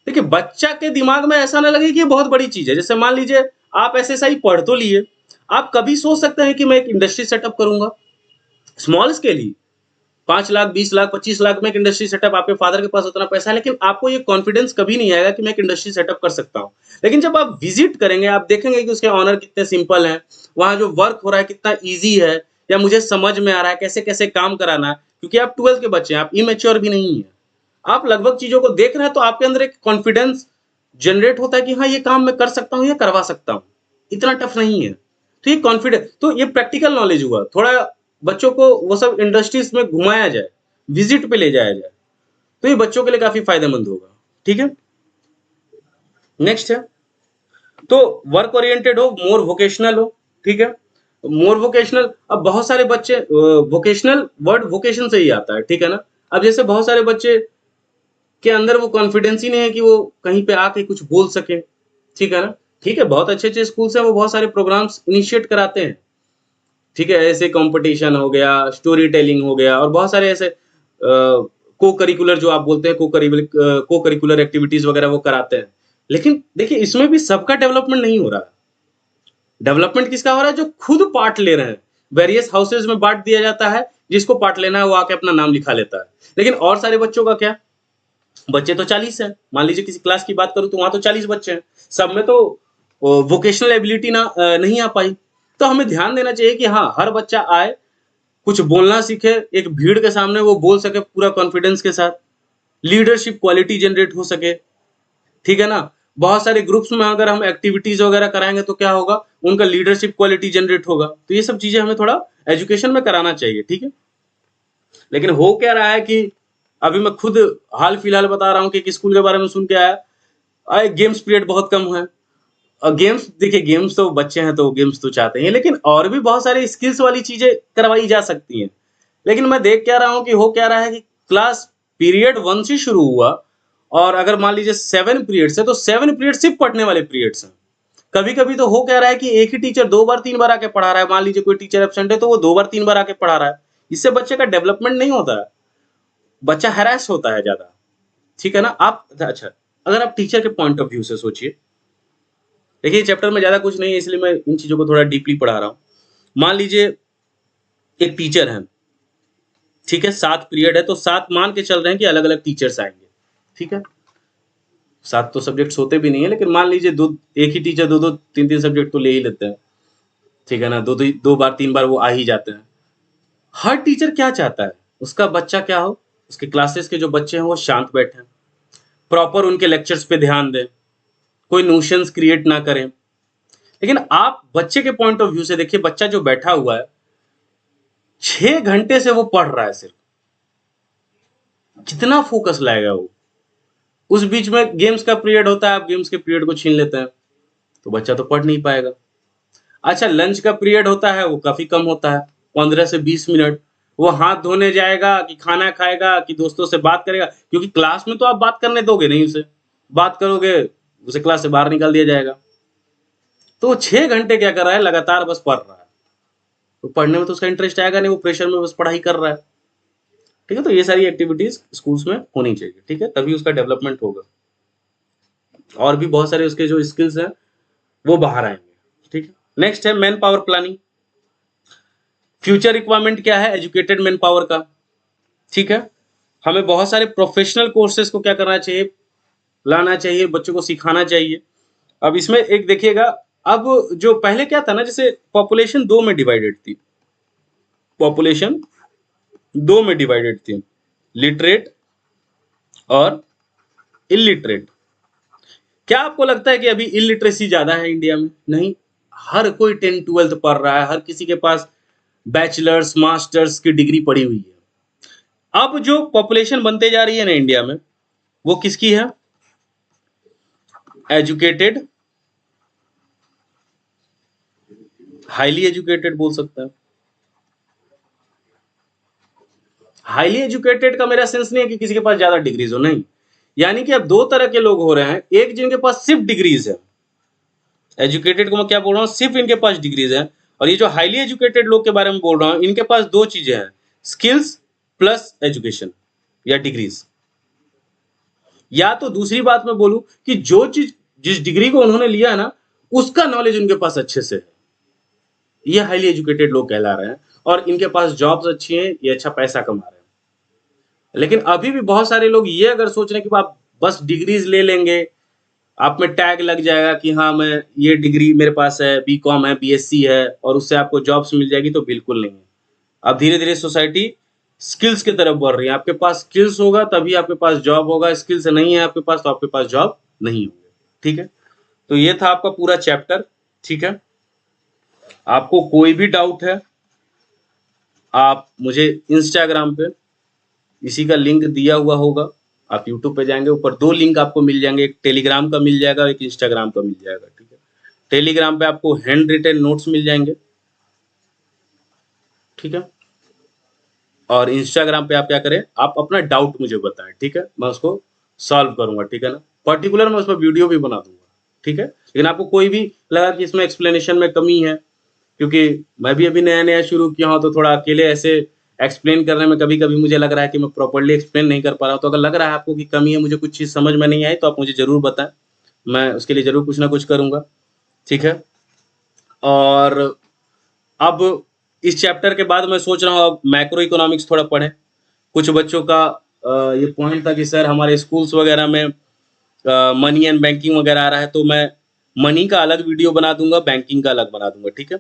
देखिए बच्चा के दिमाग में ऐसा ना लगे कि ये बहुत बड़ी चीज है, जैसे मान लीजिए आप एसएसआई पढ़ तो लिए, आप कभी सोच सकते हैं कि मैं एक इंडस्ट्री सेटअप करूंगा, स्मॉल स्केल ही, 5 लाख, 20 लाख, 25 लाख में एक इंडस्ट्री सेटअप, आपके फादर के पास उतना पैसा है, लेकिन आपको ये कॉन्फिडेंस कभी नहीं आएगा कि मैं एक इंडस्ट्री सेटअप कर सकता हूँ। लेकिन जब आप विजिट करेंगे, आप देखेंगे कि उसके ऑनर कितने सिंपल हैं, वहाँ जो वर्क हो रहा है कितना ईज़ी है, या मुझे समझ में आ रहा है कैसे-कैसे काम कराना है, क्योंकि आप 12th के बच्चे हैं, आप इमैच्योर भी नहीं हैं। आप लगभग चीज़ों को देख रहे हैं, तो आपके अंदर एक कॉन्फिडेंस जनरेट होता है कि हाँ, ये काम मैं कर सकता हूँ, ये करवा सकता हूँ। इतना टफ नहीं है। तो ये कॉन्फिडेंस, तो ये प्रैक्टिकल नॉलेज हुआ। थोड़ा बच्चों को वो सब इंडस्ट्रीज में घुमाया जाए, विजिट पे ले जाया जाए, तो ये बच्चों के लिए काफी फायदेमंद होगा। ठीक है, नेक्स्ट है, तो वर्क ओरिएंटेड हो, मोर वोकेशनल हो। ठीक है, मोर वोकेशनल, अब बहुत सारे बच्चे, वोकेशनल वर्ड वोकेशन से ही आता है। ठीक है ना, अब जैसे बहुत सारे बच्चे के अंदर वो कॉन्फिडेंस ही नहीं है कि वो कहीं पे आके कुछ बोल सके। ठीक है ना, ठीक है, बहुत अच्छे अच्छे स्कूल्स हैं, वो बहुत सारे प्रोग्राम्स इनिशिएट कराते हैं। ठीक है, ऐसे कंपटीशन हो गया, स्टोरी टेलिंग हो गया, और बहुत सारे ऐसे को करिकुलर, जो आप बोलते हैं को करिकुलर एक्टिविटीज वगैरह वो कराते हैं। लेकिन देखिए, इसमें भी सबका डेवलपमेंट नहीं हो रहा। डेवलपमेंट किसका हो रहा है? जो खुद पार्ट ले रहे हैं। वेरियस हाउसेज में बांट दिया जाता है, जिसको पार्ट लेना है वो आके अपना नाम लिखा लेता है। लेकिन और सारे बच्चों का क्या? बच्चे तो 40 हैं, मान लीजिए किसी क्लास की बात करूं तो वहां तो 40 बच्चे हैं, सब में तो वोकेशनल एबिलिटी नहीं आ पाई। तो हमें ध्यान देना चाहिए कि हाँ, हर बच्चा आए, कुछ बोलना सीखे, एक भीड़ के सामने वो बोल सके पूरा कॉन्फिडेंस के साथ, लीडरशिप क्वालिटी जनरेट हो सके। ठीक है ना, बहुत सारे ग्रुप्स में अगर हम एक्टिविटीज वगैरह कराएंगे तो क्या होगा, उनका लीडरशिप क्वालिटी जनरेट होगा। तो ये सब चीजें हमें थोड़ा एजुकेशन में कराना चाहिए। ठीक है, लेकिन हो क्या रहा है कि अभी मैं खुद हाल फिलहाल बता रहा हूँ कि एक स्कूल के बारे में सुन के आया, गेम्स पीरियड बहुत कम है। और गेम्स, देखिए गेम्स तो बच्चे हैं तो गेम्स तो चाहते हैं, लेकिन और भी बहुत सारी स्किल्स वाली चीजें करवाई जा सकती हैं। लेकिन मैं देख क्या रहा हूँ कि हो क्या रहा है कि क्लास पीरियड 1 से शुरू हुआ, और अगर मान लीजिए 7 पीरियड्स है तो 7 पीरियड सिर्फ पढ़ने वाले पीरियड्स हैं। कभी कभी तो हो क्या रहा है कि एक ही टीचर 2 बार 3 बार आके पढ़ा रहा है। मान लीजिए कोई टीचर एब्सेंट है तो वो 2 बार 3 बार आके पढ़ा रहा है। इससे बच्चे का डेवलपमेंट नहीं होता है, बच्चा हैरेस होता है ज्यादा। ठीक है ना, आप अच्छा, अगर आप टीचर के पॉइंट ऑफ व्यू से सोचिए, देखिए चैप्टर में ज्यादा कुछ नहीं है इसलिए मैं इन चीजों को थोड़ा डीपली पढ़ा रहा हूँ। मान लीजिए एक टीचर है, ठीक है, 7 पीरियड है, तो 7 मान के चल रहे हैं कि अलग अलग टीचर्स आएंगे। ठीक है, 7 तो सब्जेक्ट्स होते भी नहीं है, लेकिन मान लीजिए दो, एक ही टीचर 2 2 3 3 सब्जेक्ट तो ले ही लेते हैं। ठीक है ना, 2 बार 3 बार वो आ ही जाते हैं। हर टीचर क्या चाहता है, उसका बच्चा क्या हो, उसके क्लासेस के जो बच्चे हैं वो शांत बैठे, प्रॉपर उनके लेक्चर्स पे ध्यान दें, कोई न्यूशंस क्रिएट ना करें। लेकिन आप बच्चे के पॉइंट ऑफ व्यू से देखिए, बच्चा जो बैठा हुआ है 6 घंटे से वो पढ़ रहा है सिर्फ, कितना फोकस लाएगा वो? उस बीच में गेम्स का पीरियड होता है, आप गेम्स के पीरियड को छीन लेते हैं तो बच्चा तो पढ़ नहीं पाएगा। अच्छा, लंच का पीरियड होता है, वो काफी कम होता है, 15 से 20 मिनट। वो हाथ धोने जाएगा कि खाना खाएगा कि दोस्तों से बात करेगा, क्योंकि क्लास में तो आप बात करने दोगे नहीं उसे, बात करोगे उसे क्लास से बाहर निकाल दिया जाएगा। तो 6 घंटे क्या कर रहा है, लगातार बस पढ़ रहा है। तो पढ़ने में तो उसका इंटरेस्ट आएगा नहीं, वो प्रेशर में बस पढ़ाई कर रहा है। ठीक है, तो ये सारी एक्टिविटीज स्कूल्स में होनी चाहिए। ठीक है, तभी उसका डेवलपमेंट होगा, और भी बहुत सारे उसके जो स्किल्स हैं वो बाहर आएंगे। ठीक है, नेक्स्ट है man power planning. Future requirement क्या है एजुकेटेड मैन पावर का? ठीक है, हमें बहुत सारे प्रोफेशनल कोर्सेज को क्या करना चाहिए, लाना चाहिए, बच्चों को सिखाना चाहिए। अब इसमें एक देखिएगा, अब जो पहले क्या था ना, जैसे पॉपुलेशन 2 में डिवाइडेड थी, पॉपुलेशन 2 में डिवाइडेड थी, लिटरेट और इलिटरेट। क्या आपको लगता है कि अभी इलिटरेसी ज्यादा है इंडिया में? नहीं, हर कोई 10 12th पढ़ रहा है, हर किसी के पास बैचलर्स मास्टर्स की डिग्री पड़ी हुई है। अब जो पॉपुलेशन बनते जा रही है ना इंडिया में, वो किसकी है? एजुकेटेड, हाईली एजुकेटेड बोल सकते हैं। हाईली एजुकेटेड का मेरा सेंस नहीं है कि किसी के पास ज्यादा डिग्रीज हो, नहीं, यानी कि अब 2 तरह के लोग हो रहे हैं। एक जिनके पास सिर्फ डिग्रीज है, एजुकेटेड को मैं क्या बोल रहा हूँ, सिर्फ इनके पास डिग्रीज है। और ये जो हाईली एजुकेटेड लोग के बारे में बोल रहा हूँ, इनके पास 2 चीजें हैं, स्किल्स प्लस एजुकेशन या डिग्रीज। या तो दूसरी बात मैं बोलूं कि जो चीज, जिस डिग्री को उन्होंने लिया है ना, उसका नॉलेज उनके पास अच्छे से है, ये हाईली एजुकेटेड लोग कहला रहे हैं। और इनके पास जॉब्स अच्छी हैं, ये अच्छा पैसा कमा रहे हैं। लेकिन अभी भी बहुत सारे लोग ये अगर सोच रहे हैं कि आप बस डिग्रीज ले लेंगे, आप में टैग लग जाएगा कि हाँ मैं ये डिग्री मेरे पास है, बीकॉम है, बीएससी है और उससे आपको जॉब्स मिल जाएगी, तो बिल्कुल नहीं है। अब धीरे-धीरे सोसाइटी स्किल्स की तरफ बढ़ रही है। आपके पास स्किल्स होगा तभी आपके पास जॉब होगा, स्किल्स नहीं है आपके पास तो आपके पास जॉब नहीं होगी। ठीक है? तो ये था आपका पूरा चैप्टर। ठीक है? आपको कोई भी डाउट है, आप मुझे इंस्टाग्राम पे, इसी का लिंक दिया हुआ होगा, आप यूट्यूब पे जाएंगे, ऊपर 2 लिंक आपको मिल जाएंगे, एक टेलीग्राम का मिल जाएगा, एक इंस्टाग्राम का मिल जाएगा। ठीक है? टेलीग्राम पे आपको हैंड रिटेन नोट्स मिल जाएंगे। ठीक है? और इंस्टाग्राम पे आप क्या करें, आप अपना डाउट मुझे बताएं। ठीक है? मैं उसको सॉल्व करूंगा। ठीक है ना? पर्टिकुलर मैं उस पर वीडियो भी बना दूंगा। ठीक है? लेकिन आपको कोई भी लगा कि इसमें एक्सप्लेनेशन में कमी है, क्योंकि मैं भी अभी नया-नया शुरू किया हूँ, तो थोड़ा अकेले ऐसे एक्सप्लेन करने में कभी-कभी मुझे लग रहा है कि मैं प्रॉपर्ली एक्सप्लेन नहीं कर पा रहा हूँ। तो अगर लग रहा है आपको कि कमी है, मुझे कुछ चीज़ समझ में नहीं आई, तो आप मुझे ज़रूर बताएँ। मैं उसके लिए ज़रूर कुछ ना कुछ करूँगा। ठीक है? और अब इस चैप्टर के बाद मैं सोच रहा हूँ अब मैक्रो इकोनॉमिक्स थोड़ा पढ़ें। कुछ बच्चों का ये पॉइंट था कि सर हमारे स्कूल्स वगैरह में मनी एंड बैंकिंग वगैरह आ रहा है, तो मैं मनी का अलग वीडियो बना दूंगा, बैंकिंग का अलग बना दूंगा। ठीक है?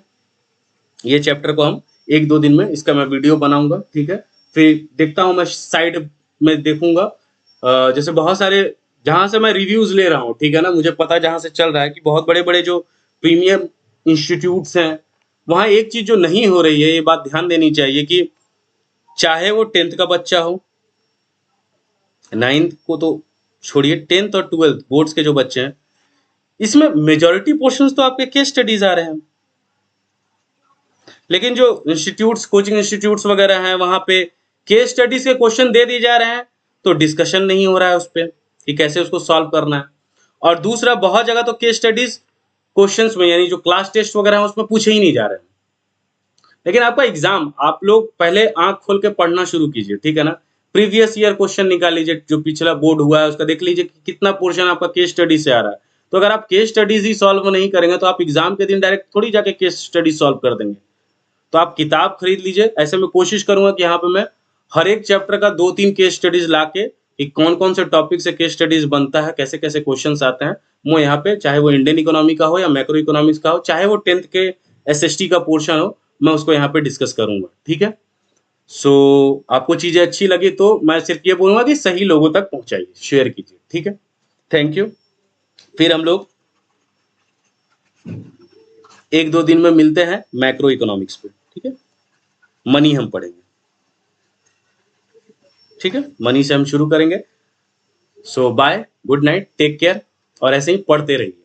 ये चैप्टर को हम 1-2 दिन में इसका मैं वीडियो बनाऊंगा। ठीक है? फिर देखता हूँ, मैं साइड में देखूंगा जैसे बहुत सारे जहाँ से मैं रिव्यूज ले रहा हूँ। ठीक है ना? मुझे पता जहाँ से चल रहा है कि बहुत बड़े-बड़े जो प्रीमियम इंस्टीट्यूट्स हैं, वहाँ एक चीज जो नहीं हो रही है, ये बात ध्यान देनी चाहिए कि चाहे वो 10th का बच्चा हो, 9th को तो छोड़िए, 10th और 12th बोर्ड्स के जो बच्चे हैं, इसमें मेजॉरिटी पोर्शंस तो आपके केस स्टडीज आ रहे हैं। लेकिन जो इंस्टीट्यूट्स, कोचिंग इंस्टीट्यूट्स वगैरह हैं, वहां पे केस स्टडीज के क्वेश्चन दे दिए जा रहे हैं, तो डिस्कशन नहीं हो रहा है उस पर कि कैसे उसको सॉल्व करना है। और दूसरा, बहुत जगह तो केस स्टडीज क्वेश्चंस में, यानी जो क्लास टेस्ट वगैरह है, उसमें पूछे ही नहीं जा रहे हैं। लेकिन आपका एग्जाम, आप लोग पहले आंख खोल के पढ़ना शुरू कीजिए। ठीक है ना? प्रीवियस ईयर क्वेश्चन निकाल लीजिए, जो पिछला बोर्ड हुआ है उसका देख लीजिए कि कितना पोर्शन आपका केस स्टडी से आ रहा है। तो अगर आप केस स्टडीज ही सॉल्व नहीं करेंगे, तो आप एग्जाम के दिन डायरेक्ट थोड़ी जाके केस स्टडी सॉल्व कर देंगे। तो आप किताब खरीद लीजिए। ऐसे में कोशिश करूंगा कि यहाँ पे मैं हर एक चैप्टर का 2-3 केस स्टडीज लाके कि कौन-कौन से टॉपिक से केस स्टडीज बनता है, कैसे-कैसे क्वेश्चंस आते हैं, वो यहाँ पे, चाहे वो इंडियन इकोनॉमी का हो या मैक्रो इकोनॉमिक्स का हो, चाहे वो 10th के एसएसटी का पोर्शन हो, मैं उसको यहाँ पे डिस्कस करूंगा। ठीक है? सो आपको चीजें अच्छी लगी तो मैं सिर्फ ये बोलूंगा कि सही लोगों तक पहुंचाइए, शेयर कीजिए। ठीक है? Thank you. फिर हम लोग 1-2 दिन में मिलते हैं मैक्रो इकोनॉमिक्स पे। ठीक है? मनी हम पढ़ेंगे। ठीक है? मनी से हम शुरू करेंगे। So bye, good night, take care, और ऐसे ही पढ़ते रहिए।